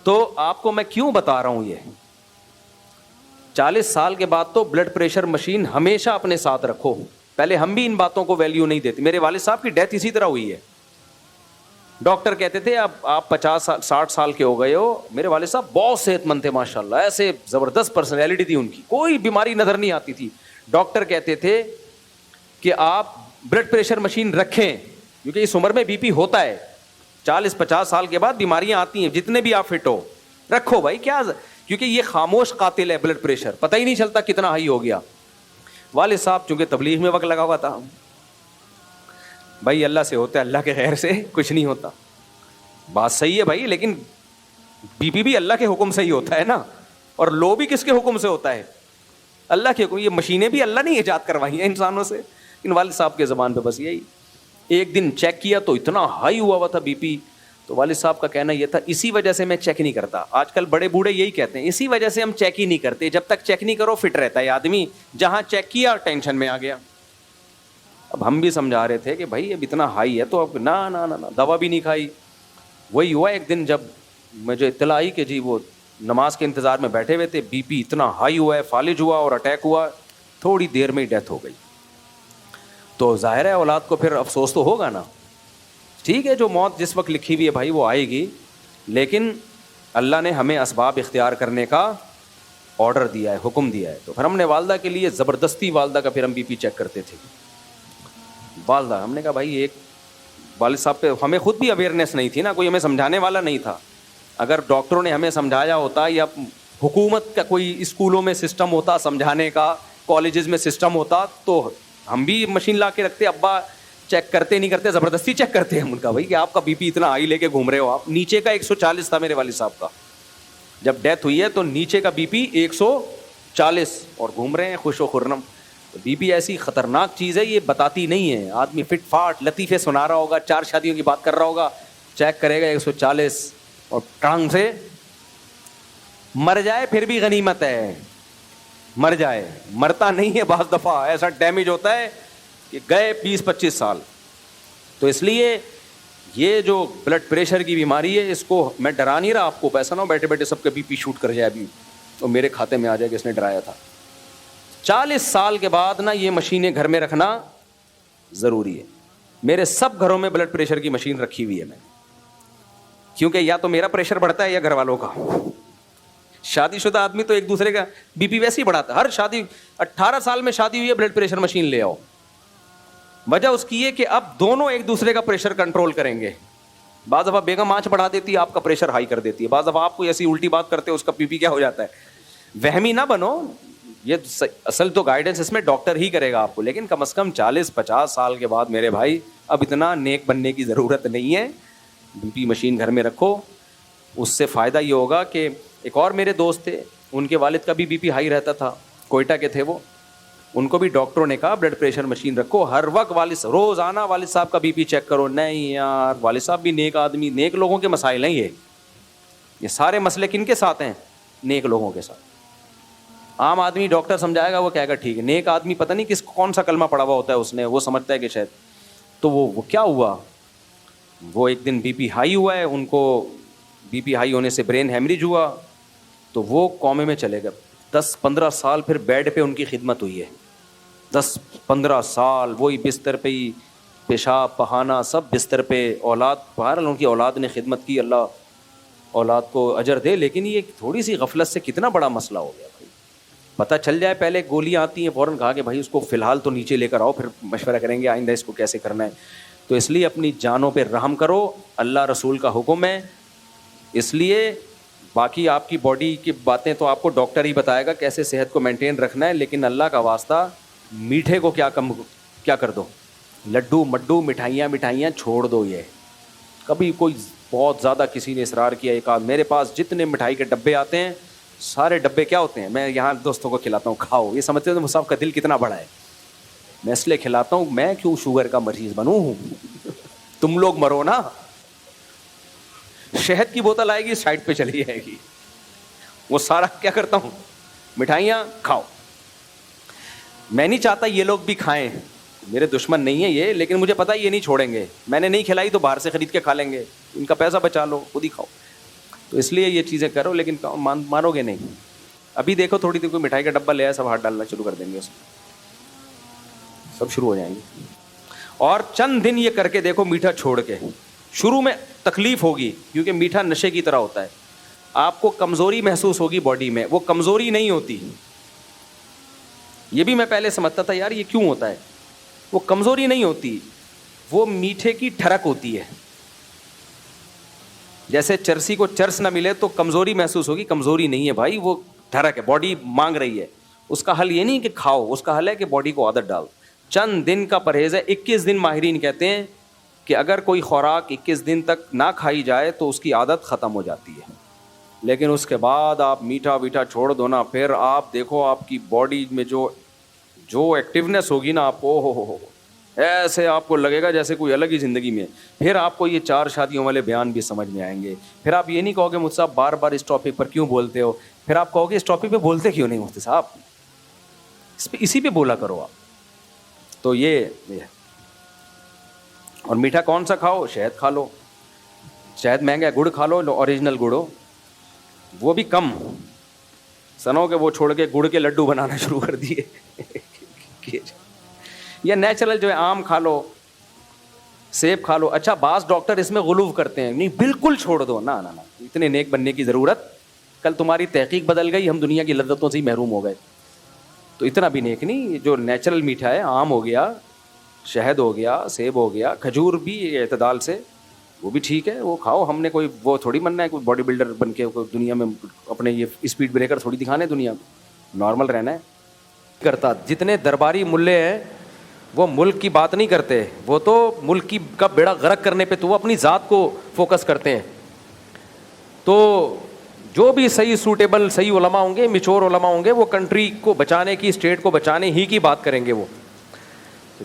تو آپ کو میں کیوں بتا رہا ہوں, یہ 40 سال کے بعد تو بلڈ پریشر مشین ہمیشہ اپنے ساتھ رکھو. پہلے ہم بھی ان باتوں کو ویلیو نہیں دیتے. میرے والد صاحب کی ڈیتھ اسی طرح ہوئی ہے. ڈاکٹر کہتے تھے اب آپ 50-60 سال کے ہو گئے ہو. میرے والد صاحب بہت صحت مند تھے ماشاءاللہ, ایسے زبردست پرسنالٹی تھی ان کی, کوئی بیماری نظر نہیں آتی تھی. ڈاکٹر کہتے تھے کہ آپ بلڈ پریشر مشین رکھیں, کیونکہ اس عمر میں بی پی ہوتا ہے. 40-50 سال کے بعد بیماریاں آتی ہیں, جتنے بھی آپ فٹ ہو رکھو بھائی. کیا, کیونکہ یہ خاموش قاتل ہے بلڈ پریشر, پتہ ہی نہیں چلتا کتنا ہائی ہو گیا. والد صاحب چونکہ تبلیغ میں وقت لگا ہوا تھا, بھائی اللہ سے ہوتا ہے, اللہ کے خیر سے کچھ نہیں ہوتا. بات صحیح ہے بھائی, لیکن بی پی بھی اللہ کے حکم سے ہی ہوتا ہے نا, اور لو بھی کس کے حکم سے ہوتا ہے, اللہ کے حکم. یہ مشینیں بھی اللہ نے ایجاد کروائی ہیں انسانوں سے. ان والد صاحب کے زبان پہ بس یہی. ایک دن چیک کیا تو اتنا ہائی ہوا تھا بی پی, تو والد صاحب کا کہنا یہ تھا اسی وجہ سے میں چیک نہیں کرتا. آج کل بڑے بوڑھے یہی کہتے ہیں, اسی وجہ سے ہم چیک ہی نہیں کرتے. جب تک چیک نہیں کرو فٹ رہتا ہے آدمی, جہاں چیک کیا ٹینشن میں آ گیا. اب ہم بھی سمجھا رہے تھے کہ بھائی اب اتنا ہائی ہے تو اب نہ دوا بھی نہیں کھائی. وہی ہوا ایک دن جب مجھے اطلاع آئی کہ جی وہ نماز کے انتظار میں بیٹھے ہوئے تھے, بی پی اتنا ہائی ہوا ہے, فالج ہوا اور اٹیک ہوا, تھوڑی دیر میں ہی ڈیتھ ہو گئی. تو ظاہر ہے اولاد کو پھر افسوس تو ہوگا نا. ٹھیک ہے جو موت جس وقت لکھی ہوئی ہے بھائی وہ آئے گی, لیکن اللہ نے ہمیں اسباب اختیار کرنے کا آرڈر دیا ہے, حکم دیا ہے. تو پھر ہم نے والدہ کے لیے زبردستی والدہ کا پھر ہم بی پی چیک کرتے تھے. والدہ ہم نے کہا بھائی ایک والد صاحب پہ ہمیں خود بھی اویئرنیس نہیں تھی نا, کوئی ہمیں سمجھانے والا نہیں تھا. اگر ڈاکٹروں نے ہمیں سمجھایا ہوتا یا حکومت کا کوئی اسکولوں میں سسٹم ہوتا سمجھانے کا, کالجز میں سسٹم ہوتا, تو ہم بھی مشین لا کے رکھتے. ابا چیک کرتے نہیں کرتے, زبردستی چیک کرتے ہیں. ان کا بھائی کہ آپ کا بی پی اتنا ہائی لے کے گھوم رہے ہو آپ. نیچے کا 140 تھا میرے والد صاحب کا, جب ڈیتھ ہوئی ہے تو نیچے کا بی پی 140 اور گھوم رہے ہیں خوش و خرم. بی پی ایسی خطرناک چیز ہے, یہ بتاتی نہیں ہے. آدمی فٹ فاٹ لطیفے سنا رہا ہوگا, 4 شادیوں کی بات کر رہا ہوگا, چیک کرے گا 140 اور ٹانگ سے مر جائے پھر بھی غنیمت ہے. مر جائے, مرتا نہیں ہے. بعض دفعہ ایسا ڈیمیج ہوتا ہے کہ گئے 20-25 سال. تو اس لیے یہ جو بلڈ پریشر کی بیماری ہے اس کو میں ڈرا نہیں رہا آپ کو, ایسا نہ ہو بیٹھے بیٹھے سب کا بی پی شوٹ کر جائے ابھی تو میرے کھاتے میں آ جائے کہ اس نے ڈرایا تھا. 40 سال کے بعد نا یہ مشینیں گھر میں رکھنا ضروری ہے. میرے سب گھروں میں بلڈ پریشر کی مشین رکھی ہوئی ہے میں, کیونکہ یا تو میرا پریشر بڑھتا ہے یا گھر والوں کا. شادی شدہ آدمی تو ایک دوسرے کا بی پی ویسے ہی بڑھاتا ہے. ہر شادی 18 سال میں شادی ہوئی ہے بلڈ پریشر مشین لے آؤ. وجہ اس کی ہے کہ اب دونوں ایک دوسرے کا پریشر کنٹرول کریں گے. بعض دفعہ بیگم آنچ بڑھا دیتی ہے, آپ کا پریشر ہائی کر دیتی ہے. بعض دفعہ آپ کو ایسی الٹی بات کرتے ہو اس کا بی پی کیا ہو جاتا ہے. وہمی نہ بنو, یہ اصل تو گائیڈنس اس میں ڈاکٹر ہی کرے گا آپ کو, لیکن کم از کم 40-50 سال کے بعد میرے بھائی اب اتنا نیک بننے کی ضرورت نہیں ہے. بی پی مشین گھر میں رکھو, اس سے فائدہ یہ ہوگا کہ ایک اور میرے دوست تھے, ان کے والد کا بھی بی پی ہائی رہتا تھا, کوئٹہ کے تھے وہ. ان کو بھی ڈاکٹروں نے کہا بلڈ پریشر مشین رکھو, ہر وقت روزانہ والد صاحب کا بی پی چیک کرو. نہیں یار, والد صاحب بھی نیک آدمی, نیک لوگوں کے مسائل ہیں یہ سارے مسئلے کن کے ساتھ ہیں؟ نیک لوگوں کے ساتھ. عام آدمی ڈاکٹر سمجھائے گا وہ کہے گا ٹھیک ہے, نیک آدمی پتہ نہیں کون سا کلمہ پڑھا ہوا ہوتا ہے اس نے, وہ سمجھتا ہے کہ شاید. تو وہ کیا ہوا, وہ ایک دن بی پی ہائی ہوا ہے, ان کو بی پی ہائی ہونے سے برین ہیمریج ہوا, تو وہ کومے میں چلے گئے. 10-15 سال پھر بیڈ پہ ان کی خدمت ہوئی ہے. 10-15 سال وہی بستر پہ ہی, پیشاب پخانہ سب بستر پہ. اولاد بہرحال ان کی اولاد نے خدمت کی, اللہ اولاد کو اجر دے, لیکن یہ تھوڑی سی غفلت سے کتنا بڑا مسئلہ ہو گیا بھائی. پتہ چل جائے, پہلے گولیاں آتی ہیں فوراً کہا کہ بھائی اس کو فی الحال تو نیچے لے کر آؤ, پھر مشورہ کریں گے آئندہ اس کو کیسے کرنا ہے. تو اس لیے اپنی جانوں پہ رحم کرو, اللہ رسول کا حکم ہے. اس لیے باقی آپ کی باڈی کی باتیں تو آپ کو ڈاکٹر ہی بتائے گا کیسے صحت کو مینٹین رکھنا ہے, لیکن اللہ کا واسطہ میٹھے کو کیا کر دو, لڈو مڈو مٹھائیاں چھوڑ دو. یہ کبھی کوئی بہت زیادہ کسی نے اصرار کیا, ایک آدھ میرے پاس جتنے مٹھائی کے ڈبے آتے ہیں سارے ڈبے کیا ہوتے ہیں, میں یہاں دوستوں کو کھلاتا ہوں, کھاؤ. یہ سمجھتے ہو مصعب کا دل کتنا بڑا ہے, میں اس لیے کھلاتا ہوں, میں کیوں شوگر کا مریض بنوں, تم لوگ مرو نا. شہد کی بوتل آئے گی سائڈ پہ چلی جائے گی, وہ سارا کیا کرتا ہوں, مٹھائیاں کھاؤ. میں نہیں چاہتا یہ لوگ بھی کھائیں, میرے دشمن نہیں ہے یہ, لیکن مجھے پتا یہ نہیں چھوڑیں گے. میں نے نہیں کھلائی تو باہر سے خرید کے کھا لیں گے, ان کا پیسہ بچا لو, خود ہی کھاؤ. تو اس لیے یہ چیزیں کرو, لیکن مانو گے نہیں. ابھی دیکھو تھوڑی دیر کوئی مٹھائی کا ڈبہ لے آیا, سب ہاتھ ڈالنا شروع کر دیں گے, اس میں سب شروع ہو جائیں گے. اور چند دن یہ کر کے دیکھو میٹھا چھوڑ کے, شروع میں تکلیف ہوگی کیونکہ میٹھا نشے کی طرح ہوتا ہے, آپ کو کمزوری محسوس ہوگی باڈی میں, وہ کمزوری نہیں ہوتی. یہ بھی میں پہلے سمجھتا تھا یار یہ کیوں ہوتا ہے, وہ کمزوری نہیں ہوتی, وہ میٹھے کی ٹھڑک ہوتی ہے. جیسے چرسی کو چرس نہ ملے تو کمزوری محسوس ہوگی, کمزوری نہیں ہے بھائی, وہ ٹھڑک ہے, باڈی مانگ رہی ہے. اس کا حل یہ نہیں کہ کھاؤ, اس کا حل ہے کہ باڈی کو عادت ڈال. چند دن کا پرہیز ہے, 21 دن ماہرین کہتے ہیں کہ اگر کوئی خوراک 21 دن تک نہ کھائی جائے تو اس کی عادت ختم ہو جاتی ہے. لیکن اس کے بعد آپ میٹھا ویٹھا چھوڑ دو نا, پھر آپ دیکھو آپ کی باڈی میں جو ایکٹیونیس ہوگی نا, آپ کو ہو ایسے آپ کو لگے گا جیسے کوئی الگ ہی زندگی میں. پھر آپ کو یہ 4 شادیوں والے بیان بھی سمجھ میں آئیں گے. پھر آپ یہ نہیں کہو گے مجھ سے آپ بار بار اس ٹاپک پر کیوں بولتے ہو, پھر آپ کہو گے اس ٹاپک پہ بولتے کیوں نہیں مفتی صاحب, اسی پہ بولا کرو آپ. تو یہ اور میٹھا کون سا کھاؤ, شہد کھا لو. شہد مہنگا ہے, گڑ کھا لو, اوریجنل گڑ ہو, وہ بھی کم سنو کہ وہ چھوڑ کے گڑ کے لڈو بنانا شروع کر دیے. یا نیچرل جو ہے آم کھا لو, سیب کھا لو. اچھا بعض ڈاکٹر اس میں غلو کرتے ہیں, نہیں بالکل چھوڑ دو, نہ اتنے نیک بننے کی ضرورت, کل تمہاری تحقیق بدل گئی, ہم دنیا کی لذتوں سے ہی محروم ہو گئے, تو اتنا بھی نیک نہیں. جو نیچرل میٹھا ہے, آم ہو گیا, شہد ہو گیا, سیب ہو گیا, کھجور بھی اعتدال سے, وہ بھی ٹھیک ہے, وہ کھاؤ. ہم نے کوئی وہ تھوڑی بننا ہے, کوئی باڈی بلڈر بن کے دنیا میں اپنے یہ اسپیڈ بریکر تھوڑی دکھانے دنیا کو, نارمل رہنا ہے. کرتا جتنے درباری ملے ہیں وہ ملک کی بات نہیں کرتے, وہ تو ملک کی کا بیڑا غرق کرنے پہ تو وہ اپنی ذات کو فوکس کرتے ہیں. تو جو بھی صحیح سوٹیبل صحیح علماء ہوں گے, میچور علماء ہوں گے, وہ کنٹری کو بچانے کی, اسٹیٹ کو بچانے ہی کی بات کریں گے. وہ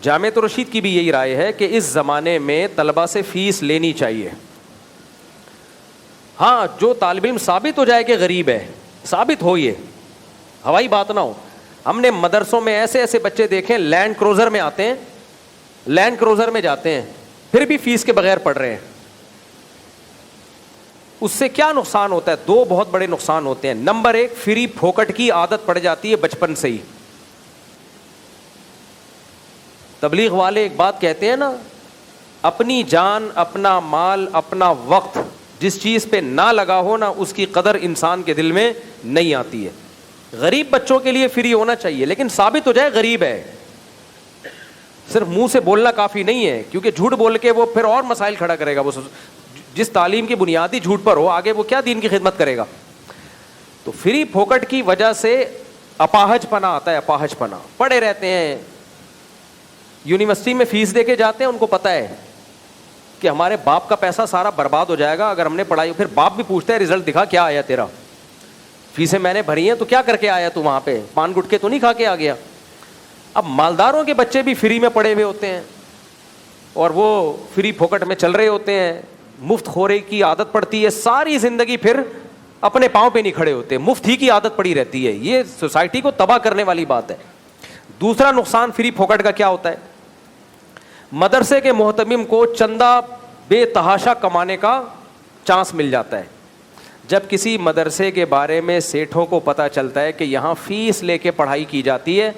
جامعۃ الرشید کی بھی یہی رائے ہے کہ اس زمانے میں طلبہ سے فیس لینی چاہیے. ہاں جو طالب علم ثابت ہو جائے کہ غریب ہے, ثابت ہو, یہ ہوائی بات نہ ہو. ہم نے مدرسوں میں ایسے ایسے بچے دیکھیں لینڈ کروزر میں آتے ہیں, لینڈ کروزر میں جاتے ہیں, پھر بھی فیس کے بغیر پڑھ رہے ہیں. اس سے کیا نقصان ہوتا ہے؟ 2 بہت بڑے نقصان ہوتے ہیں. نمبر 1, فری پھوکٹ کی عادت پڑ جاتی ہے بچپن سے ہی. تبلیغ والے ایک بات کہتے ہیں نا, اپنی جان, اپنا مال, اپنا وقت جس چیز پہ نہ لگا ہو نا, اس کی قدر انسان کے دل میں نہیں آتی ہے. غریب بچوں کے لیے فری ہونا چاہیے, لیکن ثابت ہو جائے غریب ہے. صرف منہ سے بولنا کافی نہیں ہے, کیونکہ جھوٹ بول کے وہ پھر اور مسائل کھڑا کرے گا. وہ جس تعلیم کی بنیادی جھوٹ پر ہو, آگے وہ کیا دین کی خدمت کرے گا. تو فری پھوکٹ کی وجہ سے اپاہج پنا آتا ہے, اپاہج پنا. پڑے رہتے ہیں, یونیورسٹی میں فیس دے کے جاتے ہیں, ان کو پتہ ہے کہ ہمارے باپ کا پیسہ سارا برباد ہو جائے گا اگر ہم نے پڑھائی. پھر باپ بھی پوچھتا ہے رزلٹ دکھا کیا آیا تیرا, فیسیں میں نے بھری ہیں تو کیا کر کے آیا تو, وہاں پہ پان گٹکے تو نہیں کھا کے آ گیا. اب مالداروں کے بچے بھی فری میں پڑے ہوئے ہوتے ہیں اور وہ فری پھوکٹ میں چل رہے ہوتے ہیں, مفت خورے کی عادت پڑتی ہے, ساری زندگی پھر اپنے پاؤں پہ نہیں کھڑے ہوتے, مفت ہی کی عادت پڑی رہتی ہے. یہ سوسائٹی کو تباہ کرنے والی بات ہے. دوسرا نقصان فری پھوکٹ کا کیا ہوتا ہے؟ مدرسے کے محتمم کو چندہ بے تحاشا کمانے کا چانس مل جاتا ہے. جب کسی مدرسے کے بارے میں سیٹھوں کو پتہ چلتا ہے کہ یہاں فیس لے کے پڑھائی کی جاتی ہے,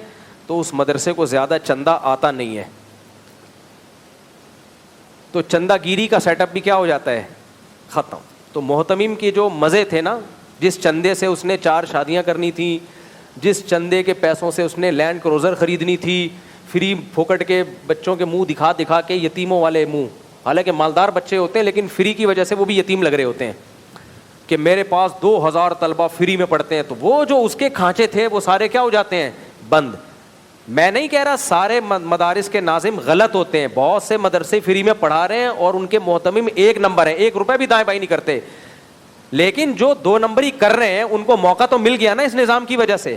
تو اس مدرسے کو زیادہ چندہ آتا نہیں ہے. تو چندہ گیری کا سیٹ اپ بھی کیا ہو جاتا ہے, ختم. تو محتمم کے جو مزے تھے نا, جس چندے سے اس نے 4 شادیاں کرنی تھیں, جس چندے کے پیسوں سے اس نے لینڈ کروزر خریدنی تھی, فری پھوکٹ کے بچوں کے منہ دکھا دکھا کے, یتیموں والے منہ, حالانکہ مالدار بچے ہوتے ہیں لیکن فری کی وجہ سے وہ بھی یتیم لگ رہے ہوتے ہیں کہ میرے پاس 2000 طلبہ فری میں پڑھتے ہیں. تو وہ جو اس کے کھانچے تھے وہ سارے کیا ہو جاتے ہیں, بند. میں نہیں کہہ رہا سارے مدارس کے ناظم غلط ہوتے ہیں, بہت سے مدرسے فری میں پڑھا رہے ہیں اور ان کے محتمم 1 نمبر ہیں, 1 روپے بھی دائیں بائیں نہیں کرتے. لیکن جو 2 نمبری کر رہے ہیں ان کو موقع تو مل گیا نا اس نظام کی وجہ سے,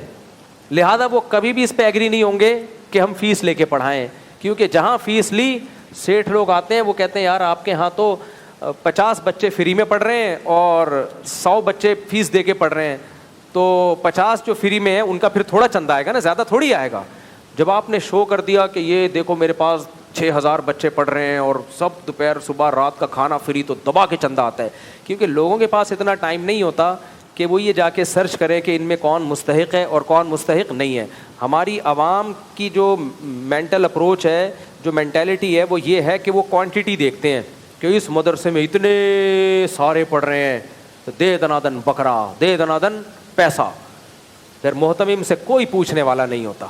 لہذا وہ کبھی بھی اس پہ ایگری نہیں ہوں گے کہ ہم فیس لے کے پڑھائیں. کیونکہ جہاں فیس لی, سیٹھ لوگ آتے ہیں, وہ کہتے ہیں یار آپ کے ہاں تو 50 بچے فری میں پڑھ رہے ہیں اور 100 بچے فیس دے کے پڑھ رہے ہیں, تو 50 جو فری میں ہیں ان کا پھر تھوڑا چندہ آئے گا نا, زیادہ تھوڑی آئے گا. جب آپ نے شو کر دیا کہ یہ دیکھو میرے پاس 6000 بچے پڑھ رہے ہیں اور سب دوپہر صبح رات کا کھانا فری, تو دبا کے چندہ آتا ہے. کیونکہ لوگوں کے پاس اتنا ٹائم نہیں ہوتا کہ وہ یہ جا کے سرچ کرے کہ ان میں کون مستحق ہے اور کون مستحق نہیں ہے. ہماری عوام کی جو مینٹل اپروچ ہے, جو مینٹیلٹی ہے, وہ یہ ہے کہ وہ کوانٹٹی دیکھتے ہیں کہ اس مدرسے میں اتنے سارے پڑھ رہے ہیں تو دے دنادن بکرا, دے دنادن پیسہ. پھر محتمم سے کوئی پوچھنے والا نہیں ہوتا.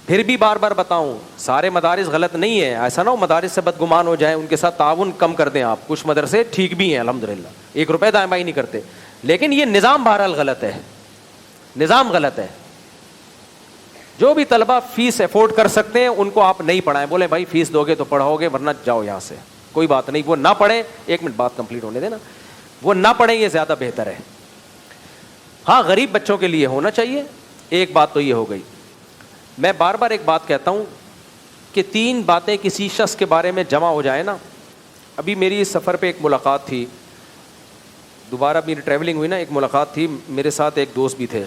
پھر بھی بار بار بتاؤں, سارے مدارس غلط نہیں ہیں, ایسا نہ ہو مدارس سے بدگمان ہو جائیں, ان کے ساتھ تعاون کم کر دیں آپ. کچھ مدرسے ٹھیک بھی ہیں الحمدللہ, 1 روپے دائیں بائیں نہیں کرتے, لیکن یہ نظام بہرحال غلط ہے, نظام غلط ہے. جو بھی طلبہ فیس افورڈ کر سکتے ہیں ان کو آپ نہیں پڑھائیں. بولیں بھائی فیس دو گے تو پڑھاؤ گے, ورنہ جاؤ یہاں سے, کوئی بات نہیں. وہ نہ پڑھیں, 1 منٹ بات کمپلیٹ ہونے دینا, وہ نہ پڑھیں, یہ زیادہ بہتر ہے. ہاں غریب بچوں کے لیے ہونا چاہیے, ایک بات تو یہ ہو گئی. میں بار بار ایک بات کہتا ہوں, کہ 3 باتیں کسی شخص کے بارے میں جمع ہو جائیں نا. ابھی میری اس سفر پہ ایک ملاقات تھی, دوبارہ میری ٹریولنگ ہوئی نا, ایک ملاقات تھی, میرے ساتھ ایک دوست بھی تھے.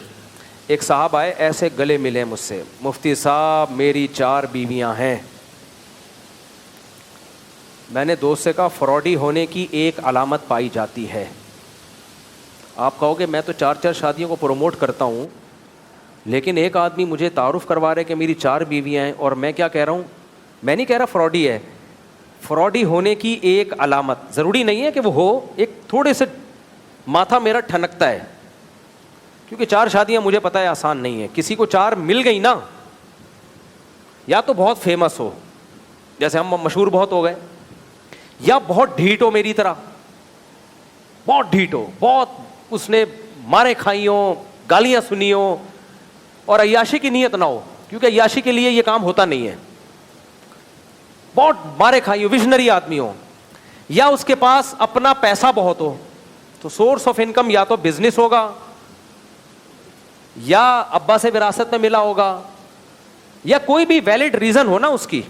ایک صاحب آئے, ایسے گلے ملے مجھ سے, مفتی صاحب میری 4 بیویاں ہیں. میں نے دوست سے کہا فراڈی ہونے کی ایک علامت پائی جاتی ہے. آپ کہو گے میں تو 4 شادیوں کو پروموٹ کرتا ہوں, لیکن ایک آدمی مجھے تعارف کروا رہے کہ میری 4 بیویاں ہیں, اور میں کیا کہہ رہا ہوں, میں نہیں کہہ رہا فراڈی ہے. فراڈی ہونے کی ایک علامت, ضروری نہیں ہے کہ وہ ہو, ایک تھوڑے سے ماتھا میرا ٹھنکتا ہے, کیونکہ 4 شادیاں مجھے پتہ ہے آسان نہیں ہے. کسی کو 4 مل گئی نا, یا تو بہت فیمس ہو, جیسے ہم مشہور بہت ہو گئے, یا بہت ڈھیٹ ہو میری طرح, بہت ڈھیٹ ہو, بہت اس نے مارے کھائی ہوں, گالیاں سنی ہوں, اور عیاشی کی نیت نہ ہو, کیونکہ عیاشی کے لیے یہ کام ہوتا نہیں ہے. بہت مارے کھائی ہو, ویژنری آدمی ہو, یا اس کے پاس اپنا پیسہ بہت ہو. تو سورس آف انکم یا تو بزنس ہوگا, یا ابا سے وراثت میں ملا ہوگا, یا کوئی بھی ویلڈ ریزن ہو نا, اس کی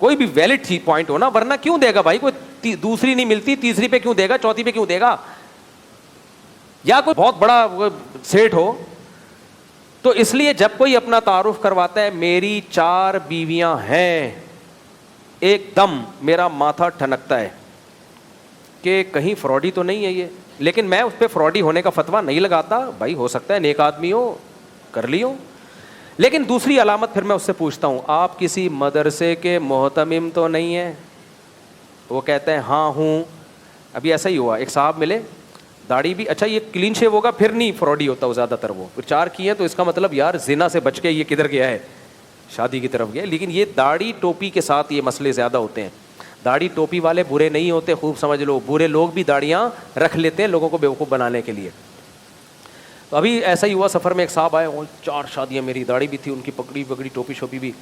کوئی بھی ویلڈ پوائنٹ ہو نا, ورنہ کیوں دے گا بھائی, کوئی دوسری نہیں ملتی, تیسری پہ کیوں دے گا, چوتھی پہ کیوں دے گا. یا کوئی بہت بڑا سیٹ ہو. تو اس لیے جب کوئی اپنا تعارف کرواتا ہے میری 4 بیویاں ہیں, ایک دم میرا ماتھا ٹھنکتا ہے کہ کہیں فراڈی تو نہیں ہے یہ. لیکن میں اس پہ فراڈی ہونے کا فتویٰ نہیں لگاتا, بھائی ہو سکتا ہے نیک آدمی ہو, کر لی ہو. لیکن دوسری علامت پھر میں اس سے پوچھتا ہوں, آپ کسی مدرسے کے محتمم تو نہیں ہیں؟ وہ کہتے ہیں ہاں ہوں. ابھی ایسا ہی ہوا, ایک صاحب ملے, داڑھی بھی, اچھا یہ کلین شیو ہوگا پھر نہیں فراڈی ہوتا وہ زیادہ تر, وہ پھر 4 کی ہیں تو اس کا مطلب یار زنا سے بچ کے یہ کدھر گیا ہے, شادی کی طرف گیا. لیکن یہ داڑھی ٹوپی کے ساتھ یہ مسئلے زیادہ ہوتے ہیں. داڑھی ٹوپی والے برے نہیں ہوتے, خوب سمجھ لو, برے لوگ بھی داڑیاں رکھ لیتے ہیں لوگوں کو بیوقوف بنانے کے لیے. تو ابھی ایسا ہی ہوا, سفر میں ایک صاحب آئے, 4 شادیاں, میری داڑھی بھی تھی, ان کی پگڑی ٹوپی شوپی بھی.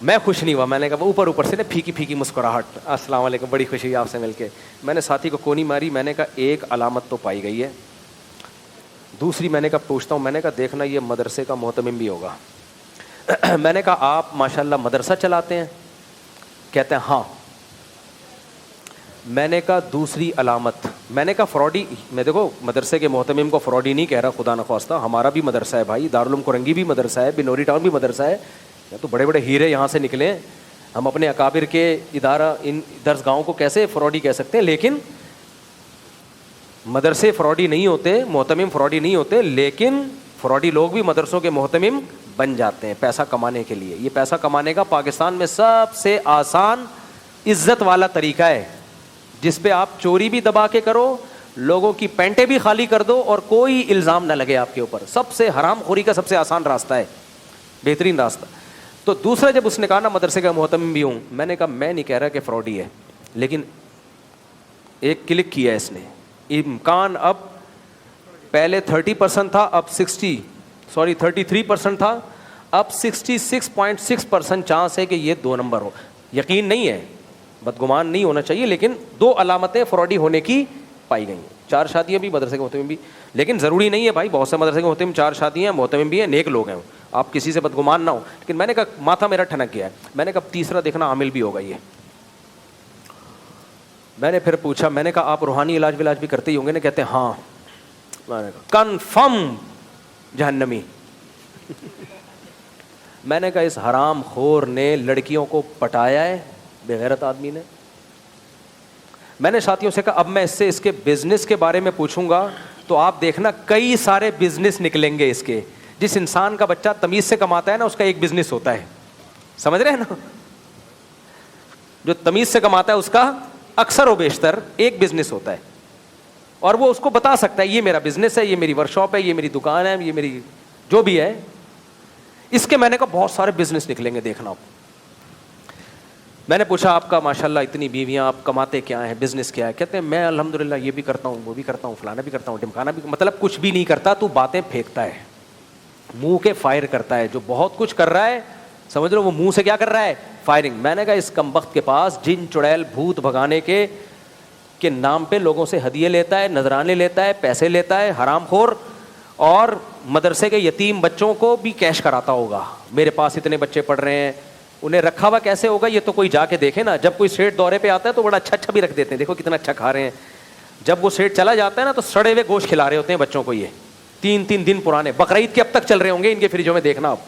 میں خوش نہیں ہوا, میں نے کہا اوپر سے نا پھیکی مسکراہٹ, السلام علیکم, بڑی خوشی ہوئی آپ سے مل کے. میں نے ساتھی کو کونی ماری, میں نے کہا ایک علامت تو پائی گئی ہے. دوسری میں نے کہا پوچھتا ہوں, میں نے کہا دیکھنا یہ مدرسے کا محتمم بھی ہوگا. میں نے کہا آپ ماشاءاللہ مدرسہ چلاتے ہیں؟ کہتے ہیں ہاں. میں نے کہا دوسری علامت, میں نے کہا فراڈی, میں دیکھو مدرسے کے محتمم کو فراڈی نہیں کہہ رہا, خدا نخواستہ, ہمارا بھی مدرسہ ہے بھائی, دارالعلوم کرنگی بھی مدرسہ ہے, بنوری ٹاؤن بھی مدرسہ ہے, تو بڑے بڑے ہیرے یہاں سے نکلے. ہم اپنے اکابر کے ادارہ ان درسگاہوں کو کیسے فراڈی کہہ سکتے ہیں؟ لیکن مدرسے فراڈی نہیں ہوتے, محتمم فراڈی نہیں ہوتے, لیکن فراڈی لوگ بھی مدرسوں کے محتمم بن جاتے ہیں پیسہ کمانے کے لیے. یہ پیسہ کمانے کا پاکستان میں سب سے آسان عزت والا طریقہ ہے, جس پہ آپ چوری بھی دبا کے کرو, لوگوں کی پینٹیں بھی خالی کر دو, اور کوئی الزام نہ لگے آپ کے اوپر. سب سے حرام خوری کا سب سے آسان راستہ ہے, بہترین راستہ. تو دوسرا جب اس نے کہا نا مدرسے کا محتمم بھی ہوں, میں نے کہا میں نہیں کہہ رہا کہ فراڈی ہے, لیکن ایک کلک کیا اس نے, امکان اب پہلے 30% تھا, اب 33% تھا, اب 66.6% چانس ہے کہ یہ 2 نمبر ہو. یقین نہیں ہے, بدگمان نہیں ہونا چاہیے, لیکن 2 علامتیں فراڈی ہونے کی پائی گئی ہیں. 4 شادیاں بھی مدرسے کے محتمم بھی, لیکن ضروری نہیں ہے بھائی, بہت سے مدرسے کے محتمم 4 شادیاں, محتمم بھی ہیں, نیک لوگ ہیں, آپ کسی سے بدگمان نہ ہو. لیکن میں نے کہا ماتھا میرا ٹھنک گیا ہے, میں نے کہا تیسرا دیکھنا عامل بھی ہوگا یہ. میں نے پھر پوچھا, میں نے کہا آپ روحانی علاج بھی کرتے ہی ہوں گے نا؟ کہتے ہیں ہاں. میں نے کہا کنفرم جہنمی. میں نے کہا اس حرام خور نے لڑکیوں کو پٹایا ہے, بے غیرت آدمی نے. میں نے ساتھیوں سے کہا اب میں اس سے اس کے بزنس کے بارے میں پوچھوں گا تو آپ دیکھنا کئی سارے بزنس نکلیں گے اس کے. جس انسان کا بچہ تمیز سے کماتا ہے نا, اس کا ایک بزنس ہوتا ہے, سمجھ رہے ہیں نا؟ جو تمیز سے کماتا ہے اس کا اکثر و بیشتر ایک بزنس ہوتا ہے, اور وہ اس کو بتا سکتا ہے یہ میرا بزنس ہے, یہ میری ورک شاپ ہے, یہ میری دکان ہے, یہ میری جو بھی ہے. اس کے میں نے کہا بہت سارے بزنس نکلیں گے, دیکھنا. میں نے پوچھا آپ کا ماشاءاللہ اتنی بیویاں, آپ کماتے کیا ہیں, بزنس کیا ہے؟ کہتے ہیں میں الحمدللہ یہ بھی کرتا ہوں, وہ بھی کرتا ہوں, فلانا بھی کرتا ہوں, ڈمکانا بھی. مطلب کچھ بھی نہیں کرتا, تو باتیں پھینکتا ہے, منہ کے فائر کرتا ہے. جو بہت کچھ کر رہا ہے سمجھ لو وہ منہ سے کیا کر رہا ہے, فائرنگ. میں نے کہا اس کمبخت کے پاس جن چڑیل بھوت بھگانے کے نام پہ لوگوں سے ہدیے لیتا ہے, نذرانے لیتا ہے, پیسے لیتا ہے, حرام خور, اور مدرسے کے یتیم بچوں کو بھی کیش کراتا ہوگا. میرے پاس اتنے بچے پڑھ رہے ہیں, انہیں رکھا ہوا کیسے ہوگا یہ تو کوئی جا کے دیکھے نا. جب کوئی سیٹ دورے پہ آتا ہے تو بڑا اچھا اچھا بھی رکھ دیتے ہیں, دیکھو کتنا اچھا کھا رہے ہیں. جب وہ سیٹ چلا جاتا ہے نا تو سڑے ہوئے گوشت کھلا رہے ہوتے ہیں بچوں کو, یہ 3 دن پرانے, بقرعید کے اب تک چل رہے ہوں گے ان کے فریجوں میں, دیکھنا آپ.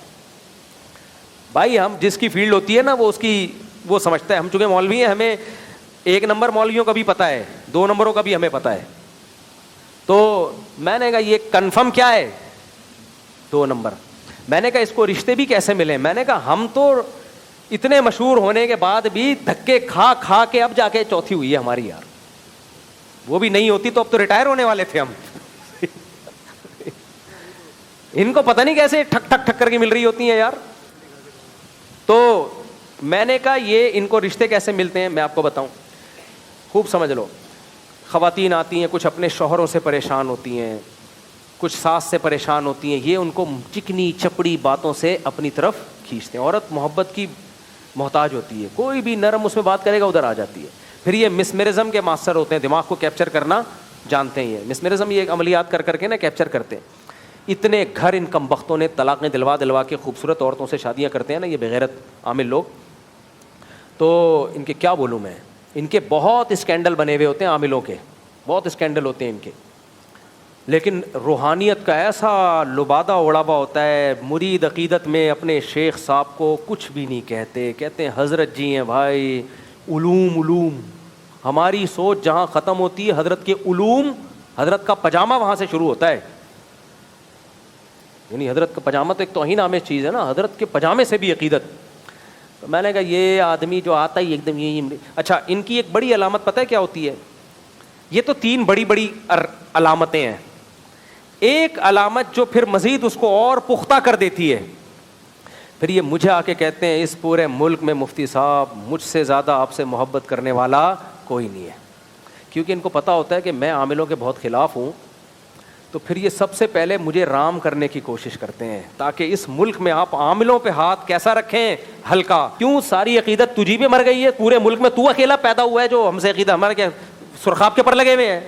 بھائی ہم جس کی فیلڈ ہوتی ہے نا وہ اس کی وہ سمجھتا ہے. ہم چونکہ مولوی ہیں, ہمیں 1 نمبر مولویوں کا بھی پتہ ہے, 2 نمبروں کا بھی ہمیں پتہ ہے. تو میں نے کہا یہ کنفرم کیا ہے 2 نمبر. میں نے کہا اس کو رشتے بھی کیسے ملے. میں نے کہا ہم تو اتنے مشہور ہونے کے بعد بھی دھکے کھا کھا کے اب جا کے چوتھی ہوئی ہے ہماری یار. وہ بھی نہیں ہوتی تو اب تو ریٹائر ہونے والے تھے ہم. ان کو پتہ نہیں کیسے ٹھک ٹھک ٹھک کر کے مل رہی ہوتی ہیں یار. تو میں نے کہا یہ ان کو رشتے کیسے ملتے ہیں میں آپ کو بتاؤں, خوب سمجھ لو. خواتین آتی ہیں, کچھ اپنے شوہروں سے پریشان ہوتی ہیں, کچھ ساس سے پریشان ہوتی ہیں, یہ ان کو چکنی چپڑی باتوں سے اپنی طرف کھینچتے ہیں. عورت محبت کی محتاج ہوتی ہے, کوئی بھی نرم اس میں بات کرے گا ادھر آ جاتی ہے. پھر یہ مسمرزم کے ماسٹر ہوتے ہیں, دماغ کو کیپچر کرنا جانتے ہیں. یہ مسمرزم یہ عملیات کر کر کے نا کیپچر کرتے ہیں. اتنے گھر ان کم بختوں نے طلاقیں دلوا کے خوبصورت عورتوں سے شادیاں کرتے ہیں نا یہ بغیرت عامل لوگ. تو ان کے کیا بولوں میں, ان کے بہت اسکینڈل بنے ہوئے ہوتے ہیں, عاملوں کے بہت اسکینڈل ہوتے ہیں ان کے. لیکن روحانیت کا ایسا لبادہ اڑابا ہوتا ہے. مرید عقیدت میں اپنے شیخ صاحب کو کچھ بھی نہیں کہتے, کہتے ہیں حضرت جی ہیں بھائی, علوم. ہماری سوچ جہاں ختم ہوتی ہے حضرت کے علوم, حضرت کا پجامہ وہاں سے شروع ہوتا ہے. یعنی حضرت کا پجامہ تو ایک توہین آمیز چیز ہے نا, حضرت کے پجامے سے بھی عقیدت. تو میں نے کہا یہ آدمی جو آتا ہی ایک دم یہ. اچھا ان کی ایک بڑی علامت پتہ ہے کیا ہوتی ہے؟ یہ تو 3 بڑی علامتیں ہیں. ایک علامت جو پھر مزید اس کو اور پختہ کر دیتی ہے, پھر یہ مجھے آ کے کہتے ہیں اس پورے ملک میں مفتی صاحب مجھ سے زیادہ آپ سے محبت کرنے والا کوئی نہیں ہے. کیونکہ ان کو پتہ ہوتا ہے کہ میں عاملوں کے بہت خلاف ہوں, تو پھر یہ سب سے پہلے مجھے رام کرنے کی کوشش کرتے ہیں تاکہ اس ملک میں آپ عاملوں پہ ہاتھ کیسا رکھیں, ہلکا. کیوں ساری عقیدت تجھی پہ مر گئی ہے پورے ملک میں, تو اکیلا پیدا ہوا ہے جو ہم سے عقیدت, ہمارے کیا سرخاب کے پر لگے ہوئے ہیں.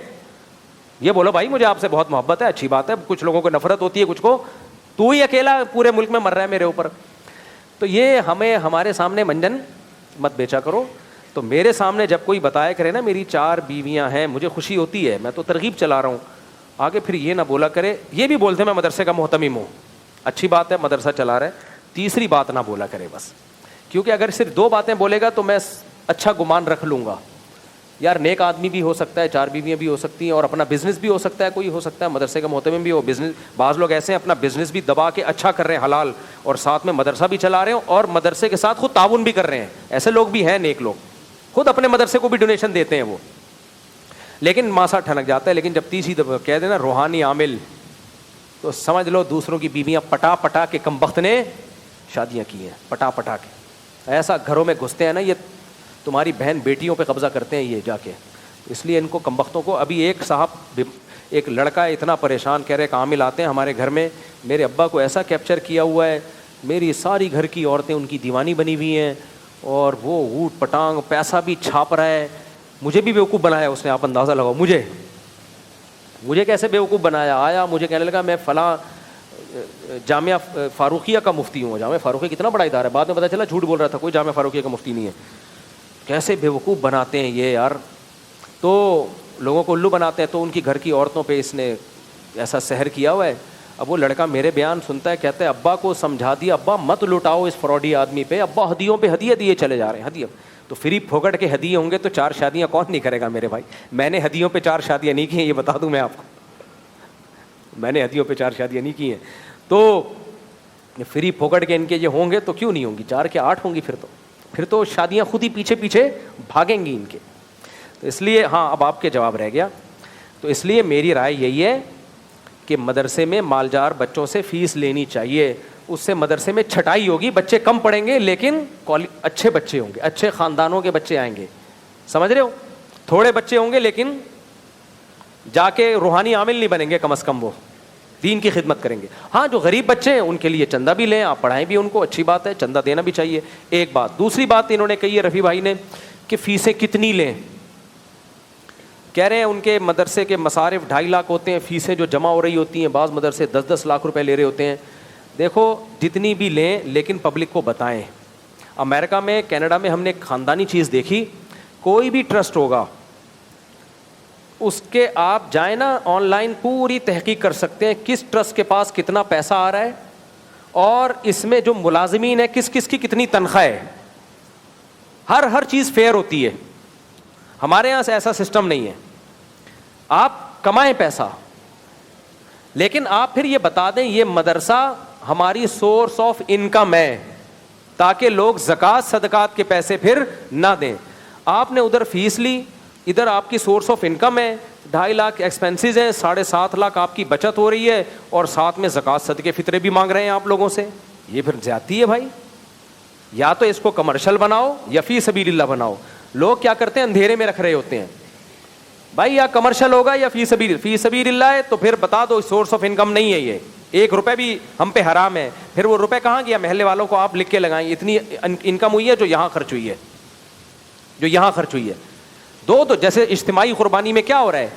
یہ بولو بھائی مجھے آپ سے بہت محبت ہے, اچھی بات ہے, کچھ لوگوں کو نفرت ہوتی ہے, کچھ کو, تو ہی اکیلا پورے ملک میں مر رہا ہے میرے اوپر. تو یہ ہمیں ہمارے سامنے منجن مت بیچا کرو. تو میرے سامنے جب کوئی بتایا کرے نا میری 4 بیویاں ہیں, مجھے خوشی ہوتی ہے, میں تو ترغیب چلا رہا ہوں. آگے پھر یہ نہ بولا کرے, یہ بھی بولتے میں مدرسے کا محتمم ہوں, اچھی بات ہے مدرسہ چلا رہا ہے, تیسری بات نہ بولا کرے بس. کیونکہ اگر صرف 2 باتیں بولے گا تو میں اچھا گمان رکھ لوں گا یار نیک آدمی بھی ہو سکتا ہے, 4 بیویاں بھی ہو سکتی ہیں, اور اپنا بزنس بھی ہو سکتا ہے, کوئی ہو سکتا ہے مدرسے کا محتمم بھی ہو. بزنس بعض لوگ ایسے ہیں اپنا بزنس بھی دبا کے اچھا کر رہے ہیں حلال, اور ساتھ میں مدرسہ بھی چلا رہے ہیں, اور مدرسے کے ساتھ خود تعاون بھی کر رہے ہیں. ایسے لوگ بھی ہیں نیک لوگ, خود اپنے مدرسے کو بھی ڈونیشن دیتے ہیں وہ. لیکن ماسا ٹھنک جاتا ہے. لیکن جب تیسری دفعہ کہہ دینا روحانی عامل, تو سمجھ لو دوسروں کی بیویاں پٹا پٹا کے کم بخت نے شادیاں کی ہیں, پٹا پٹا کے. ایسا گھروں میں گھستے ہیں نا, یہ تمہاری بہن بیٹیوں پہ قبضہ کرتے ہیں یہ جا کے. اس لیے ان کو کم بختوں کو. ابھی ایک صاحب, ایک لڑکا اتنا پریشان, کہہ رہے عامل آتے ہیں ہمارے گھر میں, میرے ابا کو ایسا کیپچر کیا ہوا ہے, میری ساری گھر کی عورتیں ان کی دیوانی بنی ہوئی ہیں, اور وہ اوٹ پٹانگ پیسہ بھی چھاپ رہا ہے. مجھے بھی بیوقوف بنایا اس نے, آپ اندازہ لگاؤ مجھے کیسے بیوقوف بنایا. آیا مجھے کہنے لگا میں فلاں جامعہ فاروقیہ کا مفتی ہوں. جامعہ فاروقیہ کتنا بڑا ادارہ ہے, بعد میں پتہ چلا جھوٹ بول رہا تھا, کوئی جامعہ فاروقیہ کا مفتی نہیں ہے. کیسے بیوقوف بناتے ہیں یہ یار, تو لوگوں کو الو بناتے ہیں. تو ان کی گھر کی عورتوں پہ اس نے ایسا سحر کیا ہوا ہے. اب وہ لڑکا میرے بیان سنتا ہے, کہتا ہے ابا کو سمجھا دیا, ابا مت لٹاؤ اس فراڈی آدمی پہ, ابا ہدیوں پہ ہدیے دیے چلے جا رہے ہیں, ہدیہ. تو فری پھوکٹ کے ہدیے ہوں گے تو 4 شادیاں کون نہیں کرے گا میرے بھائی. میں نے ہدیوں پہ 4 شادیاں نہیں کی ہیں, یہ بتا دوں میں آپ کو, میں نے ہدیوں پہ 4 شادیاں نہیں کی ہیں. تو فری پھوکٹ کے ان کے یہ ہوں گے تو کیوں نہیں ہوں گی, 4 کے 8 ہوں گی. پھر تو شادیاں خود ہی پیچھے پیچھے بھاگیں گی ان کے. تو اس لیے ہاں اب آپ کے جواب رہ گیا. تو اس لیے میری رائے یہی ہے کہ مدرسے میں مالدار بچوں سے فیس لینی چاہیے. اس سے مدرسے میں چھٹائی ہوگی, بچے کم پڑھیں گے لیکن اچھے بچے ہوں گے, اچھے خاندانوں کے بچے آئیں گے. سمجھ رہے ہو, تھوڑے بچے ہوں گے لیکن جا کے روحانی عامل نہیں بنیں گے, کم از کم وہ دین کی خدمت کریں گے. ہاں جو غریب بچے ہیں ان کے لیے چندہ بھی لیں, آپ پڑھائیں بھی ان کو, اچھی بات ہے, چندہ دینا بھی چاہیے. ایک بات. دوسری بات انہوں نے کہی ہے رفیع بھائی نے کہ فیسیں کتنی لیں. کہہ رہے ہیں ان کے مدرسے کے مصارف 2.5 لاکھ ہوتے ہیں, فیسیں جو جمع ہو رہی ہوتی ہیں, بعض مدرسے 10-10 لاکھ روپے لے رہے ہوتے ہیں. دیکھو جتنی بھی لیں لیکن پبلک کو بتائیں. امریکہ میں, کینیڈا میں ہم نے ایک خاندانی چیز دیکھی, کوئی بھی ٹرسٹ ہوگا اس کے آپ جائیں نا آن لائن پوری تحقیق کر سکتے ہیں کس ٹرسٹ کے پاس کتنا پیسہ آ رہا ہے اور اس میں جو ملازمین ہے کس کس کی کتنی تنخواہ ہے. ہر چیز فیئر ہوتی ہے. ہمارے یہاں سے ایسا سسٹم نہیں ہے. آپ کمائیں پیسہ, لیکن آپ پھر یہ بتا دیں یہ مدرسہ ہماری سورس آف انکم ہے, تاکہ لوگ زکوٰۃ صدقات کے پیسے پھر نہ دیں. آپ نے ادھر فیس لی, ادھر آپ کی سورس آف انکم ہے, 2.5 لاکھ ایکسپینسز ہیں, 7.5 لاکھ آپ کی بچت ہو رہی ہے, اور ساتھ میں زکوٰۃ صدقے فطرے بھی مانگ رہے ہیں آپ لوگوں سے. یہ پھر زیادتی ہے بھائی. یا تو اس کو کمرشل بناؤ یا فی سبیل اللہ بناؤ. لوگ کیا کرتے ہیں, اندھیرے میں رکھ رہے ہوتے ہیں بھائی, یا کمرشل ہوگا یا فی سبیل اللہ ہے, تو پھر بتا دو سورس آف انکم نہیں ہے, یہ 1 روپے بھی ہم پہ حرام ہے. پھر وہ روپے کہاں گیا, محلے والوں کو آپ لکھ کے لگائیں اتنی انکم ہوئی ہے جو یہاں خرچ ہوئی ہے, جو یہاں خرچ ہوئی ہے. تو جیسے اجتماعی قربانی میں کیا ہو رہا ہے,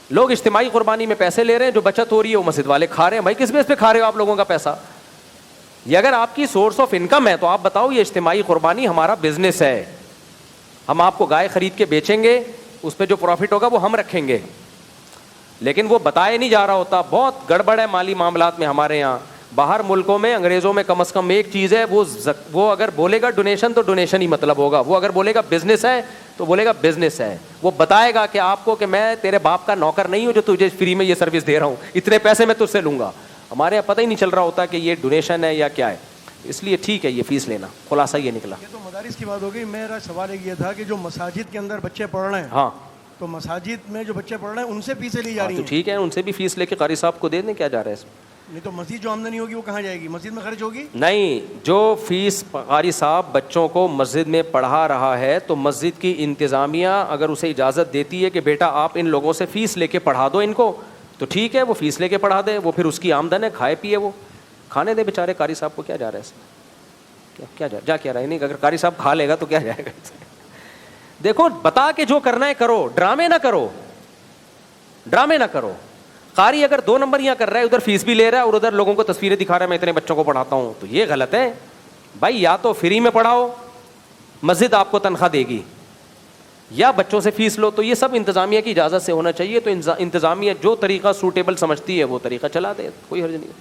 لوگ اجتماعی قربانی میں پیسے لے رہے ہیں, جو بچت ہو رہی ہے وہ مسجد والے کھا رہے ہیں. بھائی کس بیس پہ کھا رہے ہو آپ لوگوں کا پیسہ؟ یہ اگر آپ کی سورس آف انکم ہے تو آپ بتاؤ یہ اجتماعی قربانی ہمارا بزنس ہے, ہم آپ کو گائے خرید کے بیچیں گے, اس پہ جو پروفٹ ہوگا وہ ہم رکھیں گے. لیکن وہ بتایا نہیں جا رہا ہوتا. بہت گڑبڑ ہے مالی معاملات میں ہمارے یہاں. باہر ملکوں میں انگریزوں میں کم از کم ایک چیز ہے, وہ اگر بولے گا ڈونیشن تو ڈونیشن ہی مطلب ہوگا, وہ اگر بولے گا بزنس ہے تو بولے گا بزنس ہے. وہ بتائے گا کہ آپ کو کہ میں تیرے باپ کا نوکر نہیں ہوں جو تجھے فری میں یہ سروس دے رہا ہوں, اتنے پیسے میں تجھ سے لوں گا. ہمارے یہاں پتہ ہی نہیں چل رہا ہوتا کہ یہ ڈونیشن ہے یا کیا ہے. اس لیے ٹھیک ہے یہ فیس لینا. خلاصہ یہ نکلا. یہ تو مدارس کی بات ہو گئی. میرا سوال یہ تھا کہ جو مساجد کے اندر بچے پڑھ رہے ہیں, ہاں تو مساجد میں جو بچے پڑھ رہے ہیں ان سے فیسیں لی جا رہی تو ہیں. ٹھیک ہے, ان سے بھی فیس لے کے قاری صاحب کو دے دیں, کیا جا رہا ہے اس میں. نہیں تو مزید جو آمدنی ہوگی وہ کہاں جائے گی, مسجد میں خرچ ہوگی. نہیں, جو فیس قاری صاحب بچوں کو مسجد میں پڑھا رہا ہے تو مسجد کی انتظامیہ اگر اسے اجازت دیتی ہے کہ بیٹا آپ ان لوگوں سے فیس لے کے پڑھا دو ان کو, تو ٹھیک ہے وہ فیس لے کے پڑھا دے. وہ پھر اس کی آمدن ہے, کھائے پیے, وہ کھانے دے بیچارے قاری صاحب کو. کیا جا رہا ہے اس میں, کیا جا کیا رہا ہے. نہیں اگر قاری صاحب کھا لے گا تو کیا جائے گا. دیکھو بتا کے جو کرنا ہے کرو, ڈرامے نہ کرو, ڈرامے نہ کرو. قاری اگر 2 نمبریاں کر رہا ہے, ادھر فیس بھی لے رہا ہے اور ادھر لوگوں کو تصویریں دکھا رہا ہے میں اتنے بچوں کو پڑھاتا ہوں, تو یہ غلط ہے بھائی. یا تو فری میں پڑھاؤ, مسجد آپ کو تنخواہ دے گی, یا بچوں سے فیس لو. تو یہ سب انتظامیہ کی اجازت سے ہونا چاہیے. تو انتظامیہ جو طریقہ سوٹیبل سمجھتی ہے وہ طریقہ چلا دے, کوئی حرج نہیں.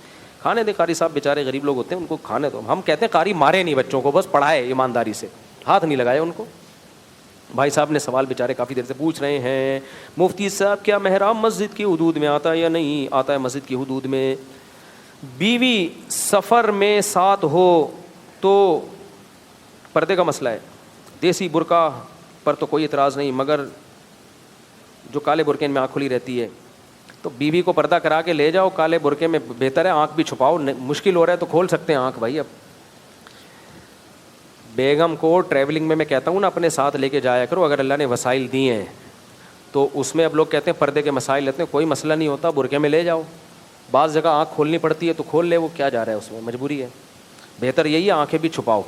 کھانے دے قاری صاحب, بیچارے غریب لوگ ہوتے ہیں, ان کو کھانے دو. ہم کہتے ہیں قاری مارے نہیں بچوں کو, بس پڑھائے ایمانداری سے, ہاتھ نہیں لگائے ان کو. بھائی صاحب نے سوال بیچارے کافی دیر سے پوچھ رہے ہیں, مفتی صاحب کیا محراب مسجد کی حدود میں آتا ہے یا نہیں آتا ہے؟ مسجد کی حدود میں بیوی سفر میں ساتھ ہو تو پردے کا مسئلہ ہے. دیسی برقع پر تو کوئی اعتراض نہیں, مگر جو کالے برقعے میں آنکھ کھلی رہتی ہے تو بیوی کو پردہ کرا کے لے جاؤ. کالے برقعے میں بہتر ہے, آنکھ بھی چھپاؤ. مشکل ہو رہا ہے تو کھول سکتے ہیں آنکھ بھائی. اب بیگم کو ٹریولنگ میں کہتا ہوں نا اپنے ساتھ لے کے جایا کرو, اگر اللہ نے وسائل دیے ہیں تو. اس میں اب لوگ کہتے ہیں پردے کے مسائل لیتے ہیں, کوئی مسئلہ نہیں ہوتا, برقعے میں لے جاؤ. بعض جگہ آنکھ کھولنی پڑتی ہے تو کھول لے, وہ کیا جا رہا ہے اس میں, مجبوری ہے. بہتر یہی ہے آنکھیں بھی چھپاؤ,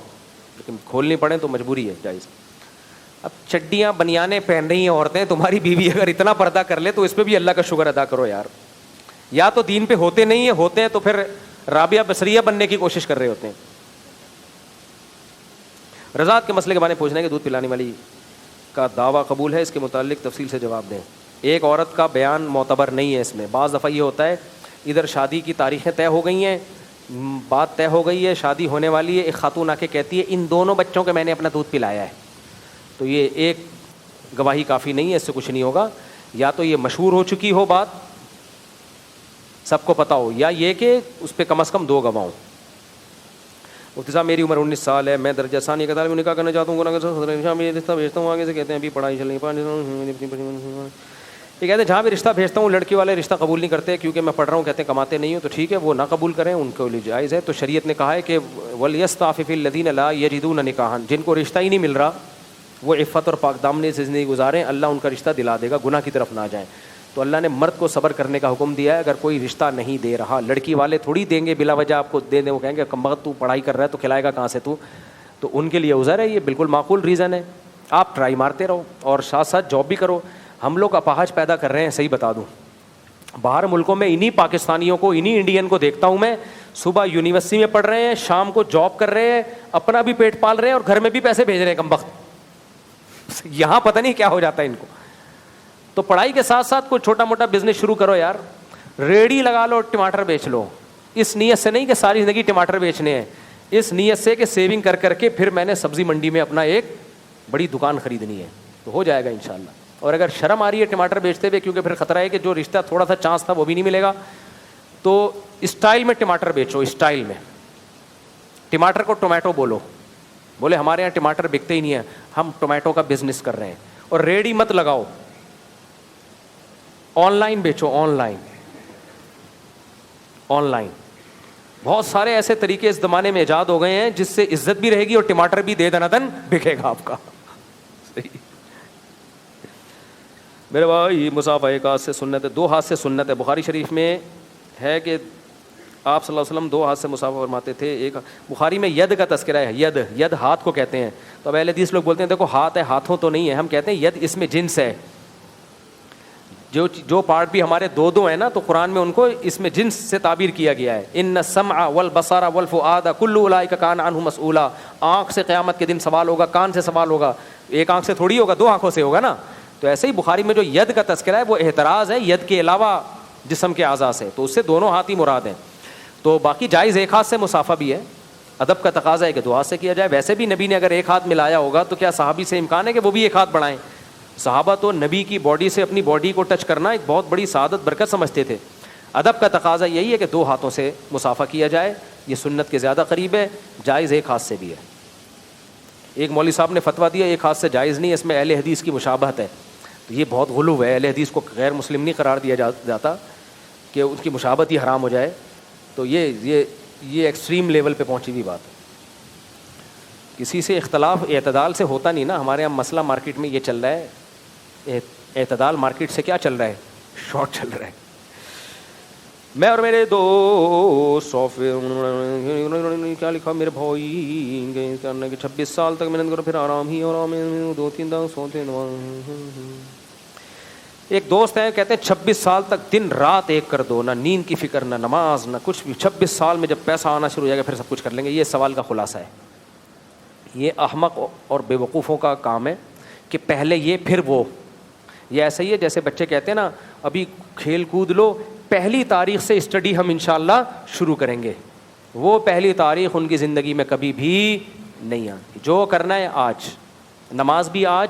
لیکن کھولنی پڑیں تو مجبوری ہے, جائز. اب چڈیاں بنیانے پہن رہی ہیں عورتیں, تمہاری بیوی اگر اتنا پردہ کر لے تو اس پہ بھی اللہ کا شکر ادا کرو یار. یا تو دین پہ ہوتے نہیں ہیں, ہوتے ہیں تو پھر رابعہ بصریہ بننے کی کوشش کر رہے ہوتے ہیں. رضاعت کے مسئلے کے بارے میں پوچھنا ہے کہ دودھ پلانے والی کا دعویٰ قبول ہے, اس کے متعلق تفصیل سے جواب دیں. ایک عورت کا بیان معتبر نہیں ہے اس میں. بعض دفعہ یہ ہوتا ہے ادھر شادی کی تاریخیں طے ہو گئی ہیں, بات طے ہو گئی ہے, شادی ہونے والی ہے, ایک خاتون آ کے کہتی ہے ان دونوں بچوں کے میں نے اپنا دودھ پلایا ہے, تو یہ ایک گواہی کافی نہیں ہے, اس سے کچھ نہیں ہوگا. یا تو یہ مشہور ہو چکی ہو بات, سب کو پتہ ہو, یا یہ کہ اس پہ کم از کم 2 گواہ ہوں. مفتی صاحب میری عمر 19 سال ہے, میں درجہ ثانیہ کا طالب نکاح کرنا چاہتا ہوں, رشتہ بھیجتا ہوں, آگے سے کہتے ہیں ابھی پڑھائی چل رہی ہے. یہ کہتے ہیں جہاں بھی رشتہ بھیجتا ہوں لڑکی والے رشتہ قبول نہیں کرتے کیونکہ میں پڑھ رہا ہوں, کہتے ہیں کماتے نہیں ہوں. تو ٹھیک ہے وہ نہ قبول کریں, ان کو لیے جائز ہے. تو شریعت نے کہا ہے کہ وَلْيَسْتَعْفِفِ الَّذِينَ لَا يَجِدُونَ نِكَاحًا, جن کو رشتہ ہی نہیں مل رہا وہ عفت اور پاک دامنی سے زندگی گزاریں, اللہ ان کا رشتہ دلا دے گا, گناہ کی طرف نہ جائیں. تو اللہ نے مرد کو صبر کرنے کا حکم دیا ہے. اگر کوئی رشتہ نہیں دے رہا, لڑکی والے تھوڑی دیں گے بلا وجہ آپ کو دے دیں, وہ کہیں گے کمبخت تو پڑھائی کر رہا ہے تو کھلائے گا کہاں سے تو ان کے لیے عذر ہے. یہ بالکل معقول ریزن ہے. آپ ٹرائی مارتے رہو اور ساتھ ساتھ جاب بھی کرو. ہم لوگ اپاہج پیدا کر رہے ہیں, صحیح بتا دوں, باہر ملکوں میں انہی پاکستانیوں کو, انہی انڈین کو دیکھتا ہوں میں, صبح یونیورسٹی میں پڑھ رہے ہیں, شام کو جاب کر رہے ہیں, اپنا بھی پیٹ پال رہے ہیں اور گھر میں بھی پیسے بھیج رہے ہیں کمبخت. یہاں پتہ نہیں کیا ہو جاتا ہے ان کو. تو پڑھائی کے ساتھ ساتھ کوئی چھوٹا موٹا بزنس شروع کرو یار, ریڑھی لگا لو, ٹماٹر بیچ لو. اس نیت سے نہیں کہ ساری زندگی ٹماٹر بیچنے ہیں, اس نیت سے کہ سیونگ کر کر کے پھر میں نے سبزی منڈی میں اپنا ایک بڑی دکان خریدنی ہے, تو ہو جائے گا انشاءاللہ. اور اگر شرم آ رہی ہے ٹماٹر بیچتے ہوئے, کیونکہ پھر خطرہ ہے کہ جو رشتہ تھوڑا سا چانس تھا وہ بھی نہیں ملے گا, تو اسٹائل میں ٹماٹر بیچو. اسٹائل میں ٹماٹر کو ٹومیٹو بولو, بولے ہمارے یہاں ٹماٹر بکتے ہی نہیں ہے, ہم ٹومیٹو کا بزنس کر رہے ہیں. اور ریڑھی مت لگاؤ, آن لائن بیچو. آن لائن بہت سارے ایسے طریقے اس زمانے میں ایجاد ہو گئے ہیں جس سے عزت بھی رہے گی اور ٹماٹر بھی دے دنادن بکے گا آپ کا. میرے بھائی مسافہ ایک ہاتھ سے سنت ہے, دو ہاتھ سے سنت ہے. بخاری شریف میں ہے کہ آپ صلی اللہ علیہ وسلم دو ہاتھ سے مسافہ فرماتے تھے. ایک بخاری میں ید کا تذکرہ ہے, ید ہاتھ کو کہتے ہیں. تو اب اہل حدیث لوگ بولتے ہیں دیکھو ہاتھ ہے, ہاتھوں تو نہیں ہے. ہم کہتے ہیں ید اس میں جنس ہے, جو پارٹ بھی ہمارے دو ہیں نا, تو قرآن میں ان کو اس میں جنس سے تعبیر کیا گیا ہے. ان السمع والبصر والفؤاد کل اولئک کان عنہ مسئولا. آنکھ سے قیامت کے دن سوال ہوگا, کان سے سوال ہوگا. ایک آنکھ سے تھوڑی ہوگا, دو آنکھوں سے ہوگا نا. تو ایسے ہی بخاری میں جو ید کا تذکرہ ہے وہ احتراز ہے ید کے علاوہ جسم کے اعضاء سے, تو اس سے دونوں ہاتھ ہی مراد ہیں. تو باقی جائز ایک ہاتھ سے مسافہ بھی ہے. ادب کا تقاضا ہے کہ دو ہاتھ سے کیا جائے. ویسے بھی نبی نے اگر ایک ہاتھ ملایا ہوگا تو کیا صحابی سے امکان ہے کہ وہ بھی ایک ہاتھ بڑھائیں؟ صحابہ تو نبی کی باڈی سے اپنی باڈی کو ٹچ کرنا ایک بہت بڑی سعادت برکت سمجھتے تھے. ادب کا تقاضا یہی ہے کہ دو ہاتھوں سے مسافہ کیا جائے, یہ سنت کے زیادہ قریب ہے. جائز ایک ہاتھ سے بھی ہے. ایک مولوی صاحب نے فتویٰ دیا ایک ہاتھ سے جائز نہیں, اس میں اہل حدیث کی مشابہت ہے. تو یہ بہت غلو ہے, اہل حدیث کو غیر مسلم نہیں قرار دیا جاتا کہ اس کی مشابہت ہی حرام ہو جائے. تو یہ ایکسٹریم لیول پہ پہنچی ہوئی بات ہے. کسی سے اختلاف اعتدال سے ہوتا نہیں نا. ہمارے یہاں مسئلہ مارکیٹ میں یہ چل رہا ہے, اعتدال مارکیٹ سے کیا چل رہا ہے, شارٹ چل رہا ہے. میں اور میرے دو انہوں نے کیا لکھا میرے بھائی کرنے کے 26 سال تک محنت کرو پھر آرام ہی آرام ہے, 2-3 دن سوتے. ایک دوست ہے کہتے ہیں 26 سال تک دن رات ایک کر دو, نہ نیند کی فکر نہ نماز نہ کچھ بھی. 26 سال میں جب پیسہ آنا شروع ہو جائے گا پھر سب کچھ کر لیں گے. یہ سوال کا خلاصہ ہے. یہ احمق اور بے وقوفوں کا کام ہے کہ پہلے یہ پھر وہ. یہ ایسا ہی ہے جیسے بچے کہتے ہیں نا ابھی کھیل کود لو, پہلی تاریخ سے اسٹڈی ہم انشاءاللہ شروع کریں گے. وہ پہلی تاریخ ان کی زندگی میں کبھی بھی نہیں آتی. جو کرنا ہے آج, نماز بھی آج,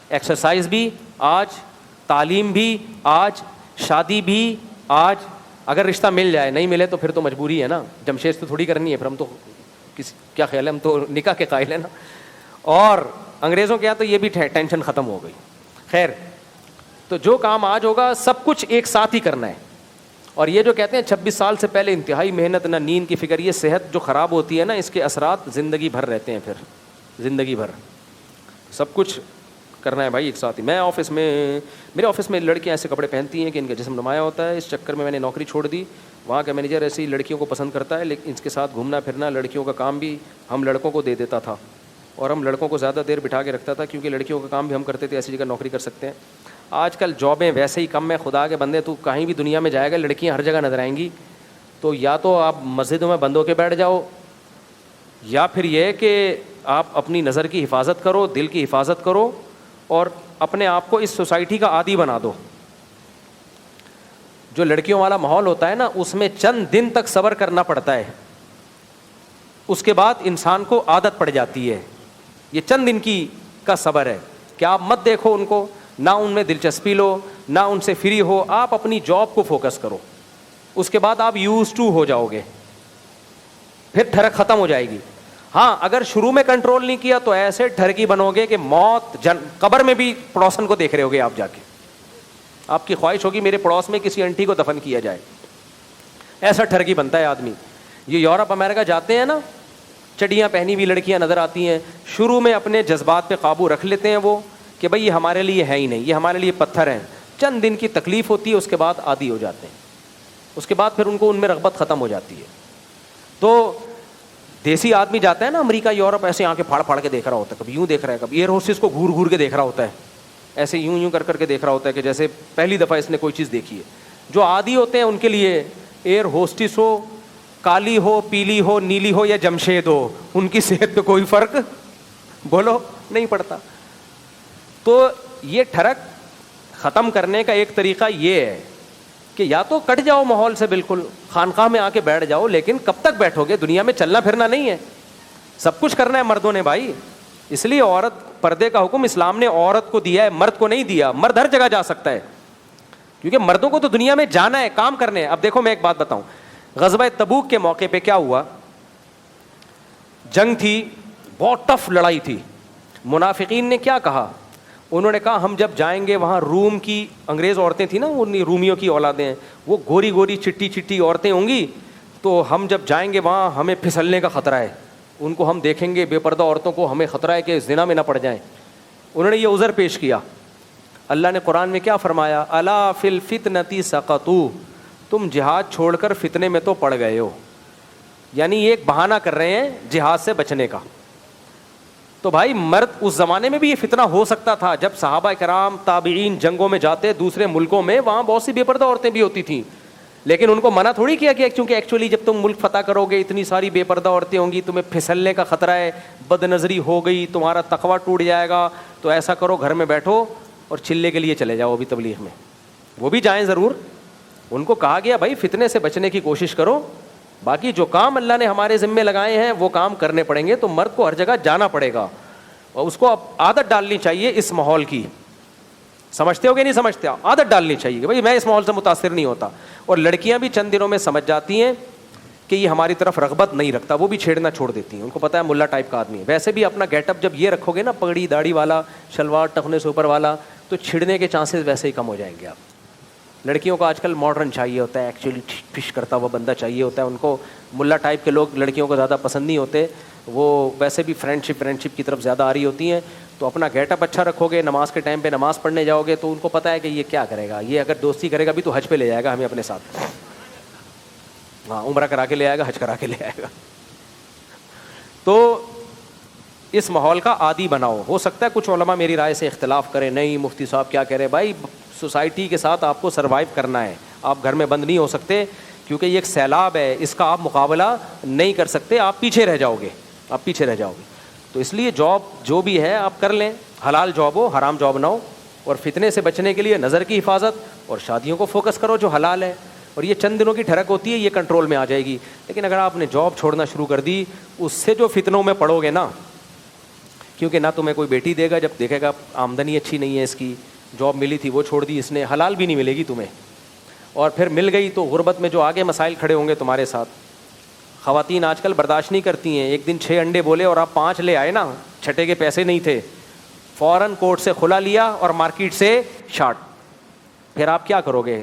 ایکسرسائز بھی آج, تعلیم بھی آج, شادی بھی آج. اگر رشتہ مل جائے, نہیں ملے تو پھر تو مجبوری ہے نا. جمشید تو تھوڑی کرنی ہے, پھر ہم تو کیا خیال ہے, ہم تو نکاح کے قائل ہیں نا. اور انگریزوں کے یہاں تو یہ بھی ٹینشن ختم ہو گئی. خیر, تو جو کام آج ہوگا سب کچھ ایک ساتھ ہی کرنا ہے. اور یہ جو کہتے ہیں 26 سال سے پہلے انتہائی محنت, نہ نیند کی فکر, یہ صحت جو خراب ہوتی ہے نا اس کے اثرات زندگی بھر رہتے ہیں. پھر زندگی بھر سب کچھ کرنا ہے بھائی ایک ساتھ ہی. میرے آفس میں لڑکیاں ایسے کپڑے پہنتی ہیں کہ ان کا جسم نمایاں ہوتا ہے. اس چکر میں نے نوکری چھوڑ دی. وہاں کا مینیجر ایسی لڑکیوں کو پسند کرتا ہے, لیکن اس کے ساتھ گھومنا پھرنا, لڑکیوں کا کام بھی ہم لڑکوں کو دے دیتا تھا, اور ہم لڑکوں کو زیادہ دیر بٹھا کے رکھتا تھا کیونکہ لڑکیوں کا کام بھی ہم کرتے تھے, ایسی جگہ نوکری کر سکتے ہیں. آج کل جابیں ویسے ہی کم ہے, خدا کے بندے تو کہیں بھی دنیا میں جائے گا لڑکیاں ہر جگہ نظر آئیں گی. تو یا تو آپ مسجدوں میں بند ہو کے بیٹھ جاؤ, یا پھر یہ کہ آپ اپنی نظر کی حفاظت کرو, دل کی حفاظت کرو, اور اپنے آپ کو اس سوسائٹی کا عادی بنا دو. جو لڑکیوں والا ماحول ہوتا ہے نا اس میں چند دن تک صبر کرنا پڑتا ہے, اس کے بعد انسان کو عادت پڑ جاتی ہے. یہ چند دن کا صبر ہے کہ آپ مت دیکھو ان کو, نہ ان میں دلچسپی لو, نہ ان سے فری ہو, آپ اپنی جاب کو فوکس کرو. اس کے بعد آپ یوز ٹو ہو جاؤ گے, پھر ٹھرک ختم ہو جائے گی. ہاں اگر شروع میں کنٹرول نہیں کیا تو ایسے ٹھرکی بنو گے کہ موت قبر میں بھی پڑوسن کو دیکھ رہے ہوگے آپ جا کے. آپ کی خواہش ہوگی میرے پڑوس میں کسی انٹی کو دفن کیا جائے. ایسا ٹھرکی بنتا ہے آدمی. یہ یورپ امریکہ جاتے ہیں نا, چڑیاں پہنی ہوئی لڑکیاں نظر آتی ہیں, شروع میں اپنے جذبات پہ قابو رکھ لیتے ہیں وہ کہ بھائی یہ ہمارے لیے ہے ہی نہیں, یہ ہمارے لیے پتھر ہیں. چند دن کی تکلیف ہوتی ہے, اس کے بعد عادی ہو جاتے ہیں, اس کے بعد پھر ان کو ان میں رغبت ختم ہو جاتی ہے. تو دیسی آدمی جاتا ہے نا امریکہ یورپ, ایسے آنکھیں پھاڑ پھاڑ کے دیکھ رہا ہوتا ہے, کبھی یوں دیکھ رہا ہے, کبھی ایئر ہوسٹس کو گھور گھور کے دیکھ رہا ہوتا ہے, ایسے یوں کر کے دیکھ رہا ہوتا ہے کہ جیسے پہلی دفعہ اس نے کوئی چیز دیکھی ہے. جو عادی ہوتے ہیں ان کے لیے ایئر ہوسٹس ہو, کالی ہو, پیلی ہو, نیلی ہو یا جمشید ہو, ان کی صحت پہ کوئی فرق بولو نہیں پڑتا. تو یہ ٹھڑک ختم کرنے کا ایک طریقہ یہ ہے کہ یا تو کٹ جاؤ ماحول سے بالکل, خانقاہ میں آ کے بیٹھ جاؤ, لیکن کب تک بیٹھو گے؟ دنیا میں چلنا پھرنا نہیں ہے, سب کچھ کرنا ہے مردوں نے بھائی. اس لیے عورت پردے کا حکم اسلام نے عورت کو دیا ہے, مرد کو نہیں دیا. مرد ہر جگہ جا سکتا ہے, کیونکہ مردوں کو تو دنیا میں جانا ہے, کام کرنے. اب دیکھو میں ایک بات بتاؤں, غزوہ تبوک کے موقع پہ کیا ہوا؟ جنگ تھی, بہت ٹف لڑائی تھی. منافقین نے کیا کہا؟ انہوں نے کہا ہم جب جائیں گے وہاں روم کی انگریز عورتیں تھیں نا, وہ رومیوں کی اولادیں ہیں, وہ گوری گوری چٹی چٹی عورتیں ہوں گی, تو ہم جب جائیں گے وہاں ہمیں پھسلنے کا خطرہ ہے. ان کو ہم دیکھیں گے بے پردہ عورتوں کو, ہمیں خطرہ ہے کہ زنا میں نہ پڑ جائیں. انہوں نے یہ عذر پیش کیا. اللہ نے قرآن میں کیا فرمایا؟ الا فی الفتنۃ سقطوا, تم جہاد چھوڑ کر فتنے میں تو پڑ گئے ہو. یعنی یہ ایک بہانہ کر رہے ہیں جہاد سے بچنے کا. تو بھائی مرد اس زمانے میں بھی یہ فتنہ ہو سکتا تھا, جب صحابہ کرام تابعین جنگوں میں جاتے دوسرے ملکوں میں, وہاں بہت سی بے پردہ عورتیں بھی ہوتی تھیں, لیکن ان کو منع تھوڑی کیا گیا, کیونکہ ایکچولی جب تم ملک فتح کرو گے اتنی ساری بے پردہ عورتیں ہوں گی, تمہیں پھسلنے کا خطرہ ہے, بد نظری ہو گئی, تمہارا تقویٰ ٹوٹ جائے گا, تو ایسا کرو گھر میں بیٹھو اور چلے کے لیے چلے جاؤ بھی تبلیغ میں. وہ بھی جائیں ضرور. ان کو کہا گیا بھائی فتنے سے بچنے کی کوشش کرو, باقی جو کام اللہ نے ہمارے ذمے لگائے ہیں وہ کام کرنے پڑیں گے. تو مرد کو ہر جگہ جانا پڑے گا, اور اس کو اب عادت ڈالنی چاہیے اس ماحول کی. سمجھتے ہو کہ نہیں سمجھتے؟ عادت ڈالنی چاہیے کہ بھائی میں اس ماحول سے متاثر نہیں ہوتا. اور لڑکیاں بھی چند دنوں میں سمجھ جاتی ہیں کہ یہ ہماری طرف رغبت نہیں رکھتا, وہ بھی چھیڑنا چھوڑ دیتی ہیں. ان کو پتہ ہے ملا ٹائپ کا آدمی ہے. ویسے بھی اپنا گیٹ اپ جب یہ رکھو گے نا, پگڑی داڑھی والا, شلوار ٹخنے سے اوپر والا, تو چھڑنے کے چانسز ویسے ہی کم ہو جائیں گے. آپ لڑکیوں کو آج کل ماڈرن چاہیے ہوتا ہے, ایکچولی فش کرتا ہوا بندہ چاہیے ہوتا ہے. ان کو ملا ٹائپ کے لوگ لڑکیوں کو زیادہ پسند نہیں ہوتے, وہ ویسے بھی فرینڈ شپ کی طرف زیادہ آ رہی ہوتی ہیں. تو اپنا گیٹ اپ اچھا رکھو گے, نماز کے ٹائم پہ نماز پڑھنے جاؤ گے, تو ان کو پتہ ہے کہ یہ کیا کرے گا, یہ اگر دوستی کرے گا بھی تو حج پہ لے جائے گا ہمیں اپنے ساتھ, ہاں عمرہ کرا کے لے آئے گا, حج کرا کے لے آئے گا. تو اس ماحول کا عادی بناؤ. ہو سکتا ہے کچھ علماء میری رائے سے اختلاف کریں, نہیں مفتی صاحب کیا کہہ رہے ہیں. بھائی سوسائٹی کے ساتھ آپ کو سروائیو کرنا ہے, آپ گھر میں بند نہیں ہو سکتے, کیونکہ یہ ایک سیلاب ہے, اس کا آپ مقابلہ نہیں کر سکتے, آپ پیچھے رہ جاؤ گے, آپ پیچھے رہ جاؤ گے. تو اس لیے جاب جو بھی ہے آپ کر لیں, حلال جاب ہو, حرام جاب نہ ہو. اور فتنے سے بچنے کے لیے نظر کی حفاظت اور شادیوں کو فوکس کرو جو حلال ہے. اور یہ چند دنوں کی ٹھڑک ہوتی ہے, یہ کنٹرول میں آ جائے گی. لیکن اگر آپ نے جاب چھوڑنا شروع کر دی, اس سے جو فتنوں میں پڑو گے نا, کیونکہ نہ تمہیں کوئی بیٹی دے گا جب دیکھے گا آمدنی اچھی نہیں ہے اس کی, جاب ملی تھی وہ چھوڑ دی اس نے, حلال بھی نہیں ملے گی تمہیں, اور پھر مل گئی تو غربت میں جو آگے مسائل کھڑے ہوں گے تمہارے ساتھ. خواتین آج کل برداشت نہیں کرتی ہیں, ایک دن 6 انڈے بولے اور آپ 5 لے آئے نا, چھٹے کے پیسے نہیں تھے, فوراً کوٹ سے کھلا لیا اور مارکیٹ سے شارٹ. پھر آپ کیا کرو گے؟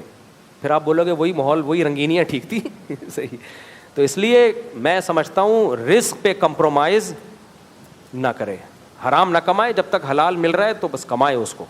پھر آپ بولو گے وہی ماحول, وہی رنگینیاں ٹھیک تھی. صحیح. تو اس لیے میں سمجھتا ہوں رزق پہ کمپرومائز نہ کرے, حرام نہ کمائے, جب تک حلال مل رہا ہے تو بس کمائے اس کو.